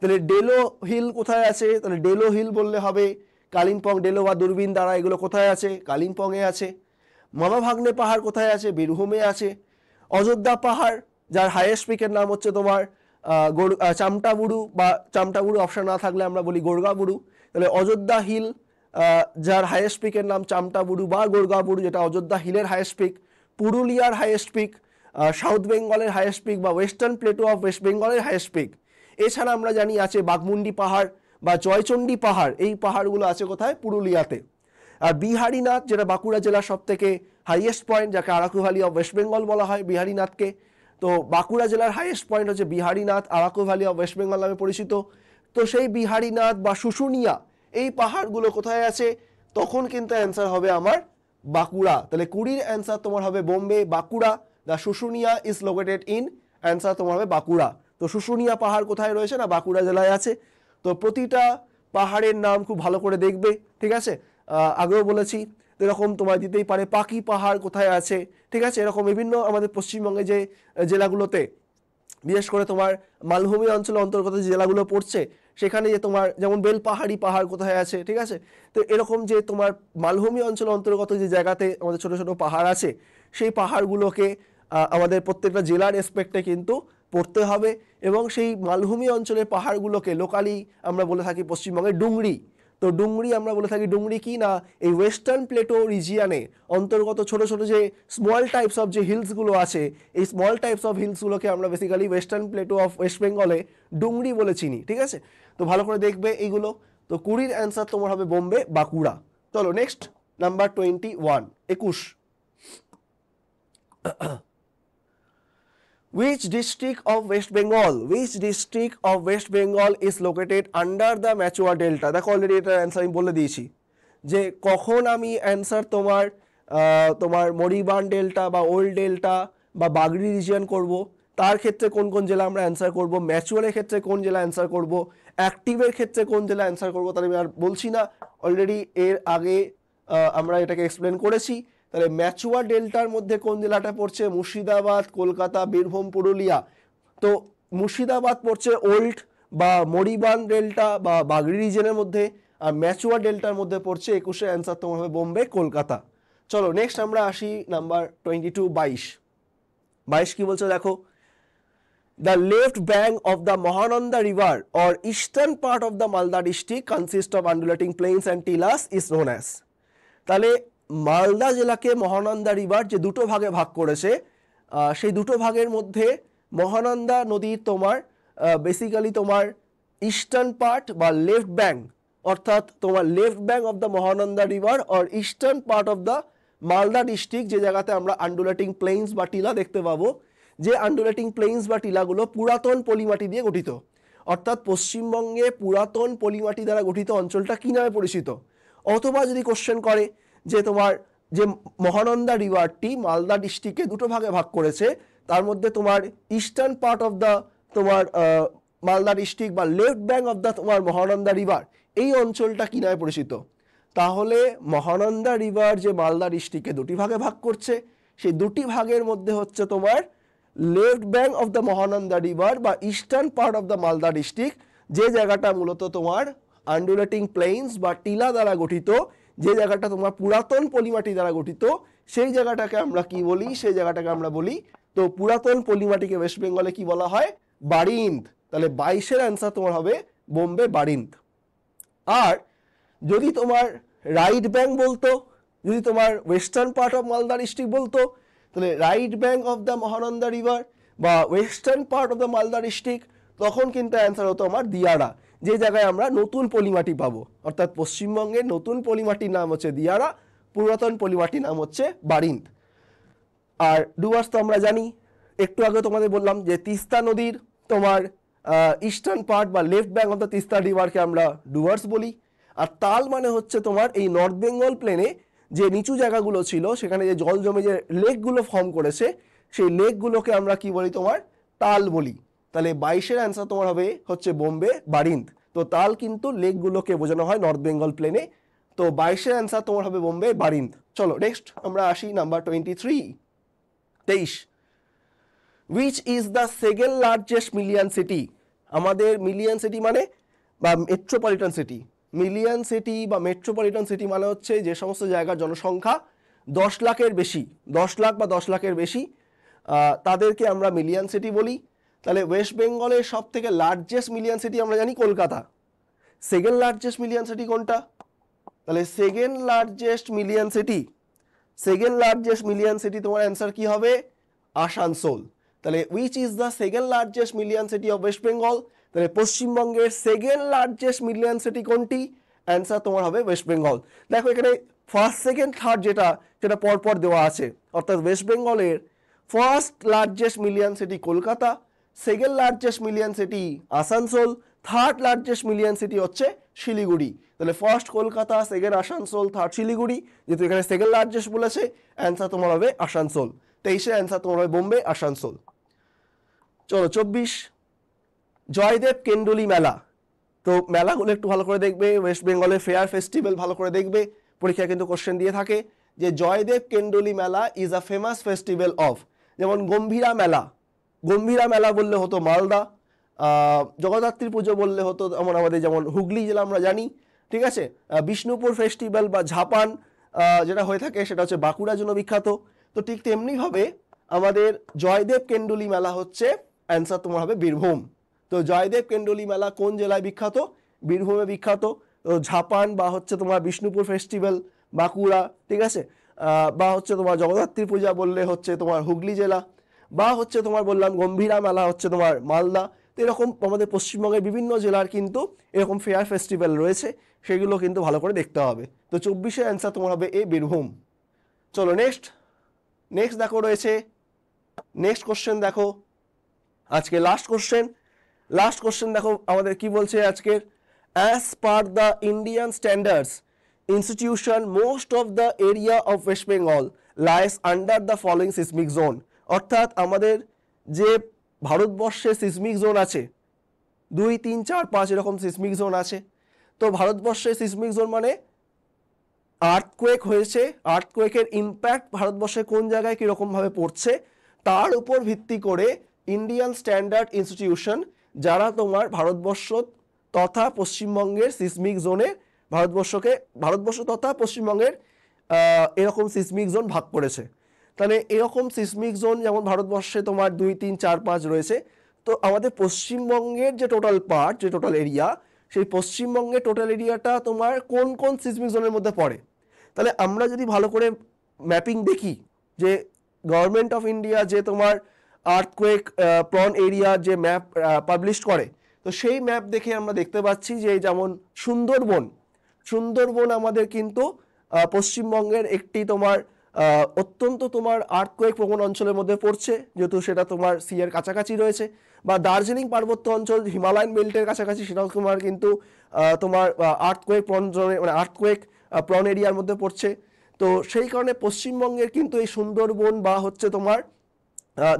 তাহলে ডেলো হিল কোথায় আছে? তাহলে ডেলো হিল বললে হবে কালিম্পং, ডেলো বা দূরবীন দ্বারা এগুলো কোথায় আছে? কালিম্পংয়ে আছে। মামা ভাগ্নে পাহাড় কোথায় আছে? বীরভূমে আছে। অযোধ্যা পাহাড় যার হাইয়েস্ট পিকের নাম হচ্ছে তোমার চামটাবুরু, বা চামটাবুরু অপশন না থাকলে আমরা বলি গোর্গাবুরু। তাহলে অযোধ্যা হিল যার হাইয়েস্ট পিকের নাম চামটাবুরু বা গোর্গাবুরু, যেটা অযোধ্যা হিলের হাইয়েস্ট পিক। পুরুলিয়ার হাইয়েস্ট পিক, সাউথ বেঙ্গলের হাইয়েস্ট পিক বা ওয়েস্টার্ন প্লেটো অফ ওয়েস্ট বেঙ্গলের হাইয়েস্ট পিক। এছাড়া আমরা জানি আছে বাঘমুন্ডি পাহাড় বা জয়চণ্ডী পাহাড়, এই পাহাড়গুলো আছে কোথায়? পুরুলিয়াতে। আর বিহারীনাথ যেটা বাঁকুড়া জেলার সব থেকে হাইয়েস্ট পয়েন্ট, যাকে Araku valley of west Bengal বলা হয় বিহারীনাথকে। তো বাঁকুড়া জেলার হাইয়েস্ট পয়েন্ট হচ্ছে Biharinath, Araku valley of west Bengal নামে পরিচিত। তো সেই বিহারীনাথ বা শুশুনিয়া এই পাহাড়গুলো কোথায় আছে? তখন কিন্তু অ্যান্সার হবে আমার বাঁকুড়া। তাহলে 20-র অ্যান্সার তোমার হবে Bombay, Bankura. The Susunia is located in, answer তোমার হবে বাঁকুড়া। তো শুশুনিয়া পাহাড় কোথায় রয়েছে না বাঁকুড়া জেলায় আছে। তো প্রতিটা পাহাড়ের নাম খুব ভালো করে দেখবে, ঠিক আছে। আগেও বলেছি, এরকম তোমার দিতেই পারে পাকি পাহাড় কোথায় আছে, ঠিক আছে। এরকম বিভিন্ন আমাদের পশ্চিমবঙ্গে যে জেলাগুলোতে, বিশেষ করে তোমার মালভূমি অঞ্চলের অন্তর্গত যে জেলাগুলো পড়ছে, সেখানে যে তোমার যেমন বেলপাহাড়ি পাহাড় কোথায় আছে, ঠিক আছে। তো এরকম যে তোমার মালভূমি অঞ্চলের অন্তর্গত যে জায়গাতে আমাদের ছোট ছোট পাহাড় আছে, সেই পাহাড়গুলোকে আমাদের প্রত্যেকটা জেলার রেসপেক্টে কিন্তু পড়তে হবে। এবং সেই মালভূমি অঞ্চলের পাহাড়গুলোকে লোকালি আমরা বলে থাকি পশ্চিমবঙ্গে ডুংরি। তো ডুংরি আমরা বলে থাকি, ডুংরি কি না এই ওয়েস্টার্ন প্লেটো রিজিয়ানে অন্তর্গত ছোট ছোট যে স্মল টাইপস অফ যে হিলসগুলো আছে, এই স্মল টাইপস অফ হিলসগুলোকে আমরা basically western Plato of West বেঙ্গলে ডুংরি বলে চিনি, ঠিক আছে। তো ভালো করে দেখবে এইগুলো। তো 20-র অ্যান্সার তোমার হবে বোম্বে, বাঁকুড়া। চলো next, number 21, 21। Which district of West Bengal? Which district of West Bengal is located under the Machua Delta? দেখো অলরেডি এটার অ্যান্সার আমি বলে দিয়েছি যে কখন আমি অ্যান্সার তোমার তোমার মরিবান ডেল্টা বা ওল্ড ডেল্টা বা বাগড়ি রিজিয়ন করব, তার ক্ষেত্রে কোন কোন জেলা আমরা অ্যান্সার করব, ম্যাচুয়ালের ক্ষেত্রে কোন জেলা অ্যান্সার করব, অ্যাক্টিভের ক্ষেত্রে কোন জেলা অ্যান্সার করব, তাহলে আমি আর বলছি না, অলরেডি এর আগে আমরা এটাকে এক্সপ্লেন করেছি। তাহলে ম্যাচুয়া ডেল্টার মধ্যে কোন জেলাটা পড়ছে? মুর্শিদাবাদ, কলকাতা, বীরভূম, পুরুলিয়া। তো মুর্শিদাবাদ পড়ছে ওল্ড বা মরিবান ডেল্টা বা বাগড়ি রিজনের মধ্যে, আর ম্যাচুয়া ডেল্টার মধ্যে পড়ছে। 21-এর অ্যান্সার তোমার হবে বোম্বে, কলকাতা। চলো নেক্সট আমরা আসি নাম্বার 22, 22 কি বলছো দেখো, The left bank of the Mahananda River or eastern part of the Malda district consists of undulating plains and tilas is known as। তাহলে মালদা জেলাকে মহানন্দা রিভার যে দুটো ভাগে ভাগ করেছে, সেই দুটো ভাগের মধ্যে মহানন্দা নদীর তোমার বেসিক্যালি তোমার ইস্টার্ন পার্ট বা লেফট ব্যাঙ্ক, অর্থাৎ তোমার left bank of the Mahananda river or eastern part of the Malda district, যে জায়গাতে আমরা আন্ডুলেটিং প্লেইনস বা টিলা দেখতে পাবো, যে আন্ডুলেটিং প্লেইনস বা টিলাগুলো পুরাতন পলিমাটি দিয়ে গঠিত। অর্থাৎ পশ্চিমবঙ্গে পুরাতন পলিমাটি দ্বারা গঠিত অঞ্চলটা কী নামে পরিচিত? অথবা যদি কোশ্চেন করে যে তোমার যে মহানন্দা রিভারটি মালদা ডিস্ট্রিক্টকে দুটো ভাগে ভাগ করেছে, তার মধ্যে তোমার ইস্টার্ন পার্ট অফ দ্য তোমার মালদা ডিস্ট্রিক্ট বা লেফট ব্যাঙ্ক অফ দ্য তোমার মহানন্দা রিভার, এই অঞ্চলটা কী নামে পরিচিত? তাহলে মহানন্দা রিভার যে মালদা ডিস্ট্রিক্টকে দুটি ভাগে ভাগ করছে, সেই দুটি ভাগের মধ্যে হচ্ছে তোমার left bank of the Mahananda river বা eastern part of the Malda district, যে জায়গাটা মূলত তোমার আন্ডুলেটিং প্লেইনস বা টিলা দ্বারা গঠিত, যে জায়গাটা তোমার পুরাতন পলিমাটি দ্বারা গঠিত, সেই জায়গাটাকে আমরা কি বলি? সেই জায়গাটাকে আমরা বলি, তো পুরাতন পলিমাটিকে ওয়েস্ট বেঙ্গলে কি বলা হয়? বারিন্দ। তাহলে 22-এর অ্যান্সার তোমার হবে বোম্বে, বারিন্দ। আর যদি তোমার রাইট ব্যাঙ্ক বলতো, যদি তোমার western part of Malda district বলতো, তাহলে right bank of the Mahananda river বা western part of the Malda district, তখন কিন্তু অ্যান্সার হতো আমার দিয়ারা, যে জায়গায় আমরা নতুন পলিমাটি পাবো। অর্থাৎ পশ্চিমবঙ্গের নতুন পলিমাটির নাম হচ্ছে দিয়ারা, পুরাতন পলিমাটির নাম হচ্ছে বারিন্দ। আর ডুয়ার্স তো আমরা জানি, একটু আগে তোমাদের বললাম যে তিস্তা নদীর তোমার ইস্টার্ন পার্ট বা left bank of the Teesta রিভারকে আমরা ডুয়ার্স বলি। আর তাল মানে হচ্ছে তোমার এই নর্থ বেঙ্গল প্লেনে যে নিচু জায়গাগুলো ছিল সেখানে যে জল জমে যে লেকগুলো ফর্ম করেছে সেই লেকগুলোকে আমরা কি বলি তোমার তাল বলি। তাহলে 22-এর অ্যান্সার তোমার হবে হচ্ছে বোম্বে বারিন্দ। তো তাল কিন্তু লেকগুলোকে বোঝানো হয় নর্থ বেঙ্গল প্লেনে। তো 22-এর অ্যান্সার তোমার হবে বোম্বে বারিন্দ। চলো নেক্সট আমরা আসি number 23। Which is the second largest million city. আমাদের মিলিয়ন সিটি মানে বা মেট্রোপলিটন সিটি, মিলিয়ন সিটি বা মেট্রোপলিটন সিটি মানে হচ্ছে যে সমস্ত জায়গার জনসংখ্যা 10 লাখের বেশি, 10 লাখ বা 10 লাখের বেশি, তাদেরকে আমরা মিলিয়ন সিটি বলি। তাহলে ওয়েস্ট বেঙ্গলের সব থেকে লার্জেস্ট মিলিয়ন সিটি আমরা জানি Kolkata. Second largest million city কোনটা? তাহলে সেকেন্ড লার্জেস্ট মিলিয়ন সিটি তোমার অ্যান্সার কি হবে? আসানসোল। তাহলে which is the second largest million city of west Bengal? তাহলে পশ্চিমবঙ্গের সেকেন্ড লার্জেস্ট মিলিয়ন সিটি কোনটি? অ্যান্সার তোমার হবে ওয়েস্ট বেঙ্গল। দেখো এখানে ফার্স্ট সেকেন্ড থার্ড যেটা পরপর দেওয়া আছে, অর্থাৎ ওয়েস্ট বেঙ্গলের first largest million city Kolkata, second largest million city Asansol, third largest million city হচ্ছে শিলিগুড়ি। তাহলে first Kolkata, second Asansol, third Siliguri. যেহেতু এখানে সেকেন্ড লার্জেস্ট বলেছে অ্যান্সার তোমার হবে আসানসোল। 23-এর অ্যান্সার তোমার হবে বোম্বে আসানসোল। চলো 24, জয়দেব কেন্ডুলি মেলা। তো মেলাগুলো একটু ভালো করে দেখবে, ওয়েস্ট বেঙ্গলের ফেয়ার ফেস্টিভ্যাল ভালো করে দেখবে, পরীক্ষায় কিন্তু কোশ্চেন দিয়ে থাকে যে জয়দেব কেন্ডুলি মেলা is a famous festival of, যেমন গম্ভীরা মেলা বললে হতো মালদা, জগদ্ধাত্রী পুজো বললে হতো আমাদের যেমন হুগলি জেলা আমরা জানি, ঠিক আছে। বিষ্ণুপুর ফেস্টিভ্যাল বা ঝাপান যেটা হয়ে থাকে সেটা হচ্ছে বাঁকুড়ার জন্য বিখ্যাত। তো ঠিক তেমনিভাবে আমাদের জয়দেব কেন্ডুলি মেলা হচ্ছে অ্যান্সার তোমার হবে বীরভূম। তো জয়দেব কেন্ডুলি মেলা কোন জেলায় বিখ্যাত? বীরভূমে বিখ্যাত। তো ঝাপান বা হচ্ছে তোমার বিষ্ণুপুর ফেস্টিভ্যাল বাঁকুড়া, ঠিক আছে, বা হচ্ছে তোমার জগদ্ধাত্রী পূজা বললে হচ্ছে তোমার হুগলি জেলা, বা হচ্ছে তোমার বললাম গম্ভীরা মেলা হচ্ছে তোমার মালদা। তো এরকম আমাদের পশ্চিমবঙ্গের বিভিন্ন জেলার কিন্তু এরকম ফেয়ার ফেস্টিভ্যাল রয়েছে, সেগুলো কিন্তু ভালো করে দেখতে হবে। তো 24-এর অ্যান্সার তোমার হবে এ বীরভূম। চলো নেক্সট দেখো রয়েছে, নেক্সট কোশ্চেন দেখো, আজকে লাস্ট কোশ্চেন দেখো আমাদের কি বলছে আজকের। As per the Indian standards institution most of the area of west Bengal lies under the following seismic zone. অর্থাৎ আমাদের যে ভারতবর্ষে সিসমিক জোন আছে 2, 3, 4, 5 এরকম সিসমিক জোন আছে। তো ভারতবর্ষে সিসমিক জোন মানে আর্থকোয়েক হয়েছে, আর্থকোয়েকের ইম্প্যাক্ট ভারতবর্ষে কোন জায়গায় কীরকমভাবে পড়ছে তার উপর ভিত্তি করে ইন্ডিয়ান স্ট্যান্ডার্ড ইনস্টিটিউশন যারা তোমার ভারতবর্ষ তথা পশ্চিমবঙ্গের সিসমিক জোনে ভারতবর্ষ তথা পশ্চিমবঙ্গের এরকম সিসমিক জোন ভাগ করেছে। তাহলে এরকম সিসমিক জোন যেমন ভারতবর্ষে তোমার 2, 3, 4, 5 রয়েছে। তো আমাদের পশ্চিমবঙ্গের যে টোটাল এরিয়া, সেই পশ্চিমবঙ্গের টোটাল এরিয়াটা তোমার কোন কোন সিসমিক জোনের মধ্যে পড়ে। তাহলে আমরা যদি ভালো করে ম্যাপিং দেখি যে গভর্নমেন্ট অফ ইন্ডিয়া যে তোমার আর্থকোয়েক প্রন এরিয়া যে ম্যাপ পাবলিশ করে, তো সেই ম্যাপ দেখে আমরা দেখতে পাচ্ছি যে যেমন সুন্দরবন আমাদের কিন্তু পশ্চিমবঙ্গের একটি তোমার অত্যন্ত তোমার আর্থকোয়েক প্রবণ অঞ্চলের মধ্যে পড়ছে, যেহেতু সেটা তোমার সি এর কাছাকাছি রয়েছে। বা দার্জিলিং পার্বত্য অঞ্চল হিমালয়ান বেল্টের কাছাকাছি, সেটাও তোমার কিন্তু তোমার আর্থকোয়েক প্রন জোনে মানে আর্থকোয়েক প্রন এরিয়ার মধ্যে পড়ছে। তো সেই কারণে পশ্চিমবঙ্গের কিন্তু এই সুন্দরবন বা হচ্ছে তোমার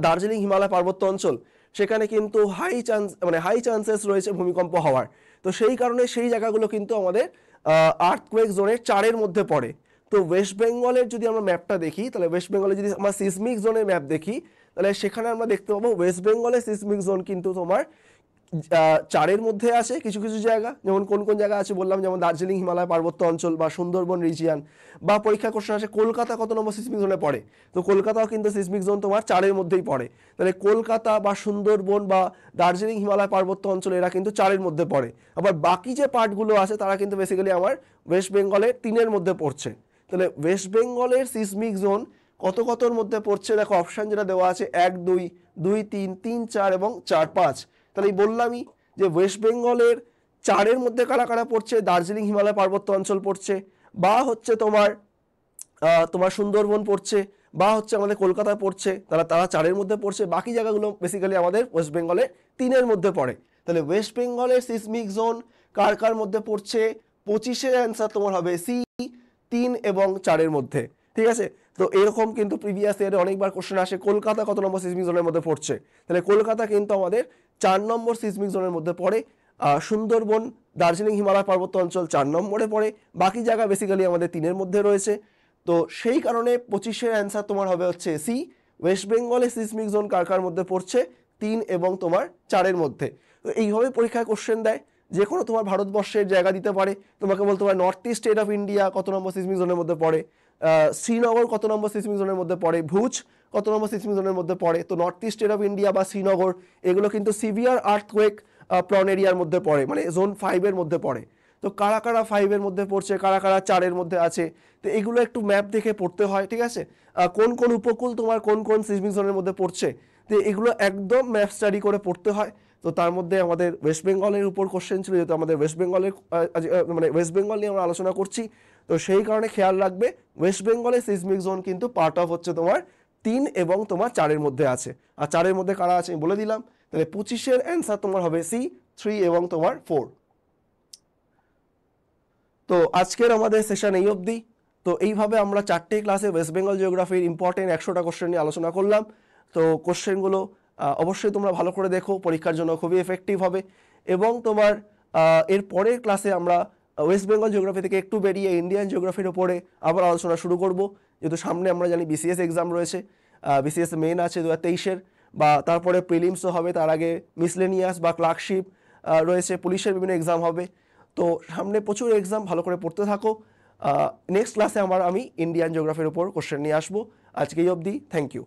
দার্জিলিং হিমালয় পার্বত্য অঞ্চল, সেখানে কিন্তু হাই চান্সেস রয়েছে ভূমিকম্প হওয়ার। তো সেই কারণে সেই জায়গাগুলো কিন্তু আমাদের আর্থকোয়েক জোনের 4-এর মধ্যে পড়ে। তো ওয়েস্ট বেঙ্গলের যদি আমরা ম্যাপটা দেখি, তাহলে ওয়েস্ট বেঙ্গলে যদি আমরা সিসমিক জোনের ম্যাপ দেখি, তাহলে সেখানে আমরা দেখতে পাবো ওয়েস্ট বেঙ্গলের সিসমিক জোন কিন্তু তোমার 4-এর মধ্যে আছে কিছু কিছু জায়গা। যেমন কোন কোন জায়গা আছে বললাম, যেমন দার্জিলিং হিমালয় পার্বত্য অঞ্চল বা সুন্দরবন রিজিয়ান। বা পরীক্ষা কোশ্চেন আছে কলকাতা কত নম্বর সিসমিক জোনে পড়ে, তো কলকাতাও কিন্তু সিসমিক জোন তোমার 4-এর মধ্যেই পড়ে। তাহলে কলকাতা বা সুন্দরবন বা দার্জিলিং হিমালয় পার্বত্য অঞ্চল এরা কিন্তু 4-এর মধ্যে পড়ে। আবার বাকি যে পার্টগুলো আছে তারা কিন্তু বেসিক্যালি আমার ওয়েস্ট বেঙ্গলের 3-এর মধ্যে পড়ছে। তাহলে ওয়েস্ট বেঙ্গলের সিসমিক জোন কতর মধ্যে পড়ছে দেখো, অপশান যেটা দেওয়া আছে 1, 2, 2, 3, 3, 4 এবং 4, 5। তাহলে বললামই যে ওয়েস্ট বেঙ্গলের 4-এর মধ্যে কারা কারা পড়ছে, দার্জিলিং হিমালয় পার্বত্য অঞ্চল পড়ছে, বা হচ্ছে তোমার সুন্দরবন পড়ছে, বা হচ্ছে আমাদের কলকাতা পড়ছে, তারা 4-এর মধ্যে পড়ছে। বাকি জায়গাগুলো বেসিক্যালি আমাদের ওয়েস্ট বেঙ্গলের 3-এর মধ্যে পড়ে। তাহলে ওয়েস্ট বেঙ্গলের সিসমিক জোন কার কার মধ্যে পড়ছে, 25-এর অ্যান্সার তোমার হবে সি, 3 এবং 4-এর মধ্যে, ঠিক আছে। তো এরকম কিন্তু প্রিভিয়াস ইয়ারে অনেকবার কোশ্চেন আসে, কলকাতা কত নম্বর সিসমিক জোনের মধ্যে পড়ছে, তাহলে কলকাতা কিন্তু আমাদের 4 নম্বর সিসমিক জোনের মধ্যে পড়ে। সুন্দরবন, দার্জিলিং হিমালয় পার্বত্য অঞ্চল 4 নম্বরে পড়ে, বাকি জায়গা বেসিক্যালি আমাদের 3-এর মধ্যে রয়েছে। তো সেই কারণে 25-এর অ্যান্সার তোমার হবে হচ্ছে সি। ওয়েস্ট বেঙ্গলে সিসমিক জোন কার কার মধ্যে পড়ছে, 3 এবং তোমার 4-এর মধ্যে। তো এইভাবে পরীক্ষায় কোশ্চেন দেয়, যে কোনো তোমার ভারতবর্ষের জায়গা দিতে পারে, তোমাকে বলতে পারে north east state of India কত নম্বর সিসমিক জোনের মধ্যে পড়ে, শ্রীনগর কত নম্বর সিসমিক জোনের মধ্যে পড়ে, ভুজ কত নম্বর সিসমিক জোনের মধ্যে পড়ে। তো north east state of India বা শ্রীনগর এগুলো কিন্তু সিভিয়ার আর্থকোয়েক প্রন এরিয়ার মধ্যে পড়ে, মানে জোন 5-এর মধ্যে পড়ে। তো কারা কারা 5-এর মধ্যে পড়ছে, কারা কারা 4-এর মধ্যে আছে, তো এগুলো একটু ম্যাপ দেখে পড়তে হয়, ঠিক আছে। কোন কোন উপকূল তোমার কোন কোন সিসমিক জোনের মধ্যে পড়ছে, তো এগুলো একদম ম্যাপ স্টাডি করে পড়তে হয়। তো তার মধ্যে আমাদের ওয়েস্ট বেঙ্গলের উপর কোশ্চেন ছিল, যেহেতু আমাদের ওয়েস্ট বেঙ্গলের মানে ওয়েস্ট বেঙ্গল নিয়ে আমরা আলোচনা করছি, তো সেই কারণে খেয়াল রাখবে ওয়েস্ট বেঙ্গলের সিসমিক জোন কিন্তু পার্ট অফ হচ্ছে তোমার 3 এবং তোমার 4-এর মধ্যে আছে। আর 4-এর মধ্যে কারা আছে আমি বলে দিলাম। তাহলে 25-এর অ্যান্সার তোমার হবে সি, 3 এবং তোমার 4। তো আজকের আমাদের সেশন এই অবধি। তো এইভাবে আমরা 4টে ক্লাসে ওয়েস্ট বেঙ্গল জিওগ্রাফির ইম্পর্টেন্ট 100টা কোশ্চেন নিয়ে আলোচনা করলাম। তো কোশ্চেনগুলো অবশ্যই তোমরা ভালো করে দেখো, পরীক্ষার জন্য খুবই এফেক্টিভ হবে। এবং তোমার এর পরের ক্লাসে আমরা ওয়েস্ট বেঙ্গল জিওগ্রাফি থেকে একটু বেরিয়ে ইন্ডিয়ান জিওগ্রাফির ওপরে আবার আলোচনা শুরু করব, যেহেতু সামনে আমরা জানি বিসিএস এক্সাম রয়েছে, বিসিএস মেন আছে 2023-এর, বা তারপরে প্রিলিমসও হবে, তার আগে মিসলেনিয়াস বা ক্লার্কশিপ রয়েছে, পুলিশের বিভিন্ন এক্সাম হবে। তো সামনে প্রচুর এক্সাম, ভালো করে পড়তে থাকো। নেক্সট ক্লাসে আমি ইন্ডিয়ান জিওগ্রাফির উপর কোশ্চেন নিয়ে আসবো। আজকে এই অবধি, থ্যাংক ইউ।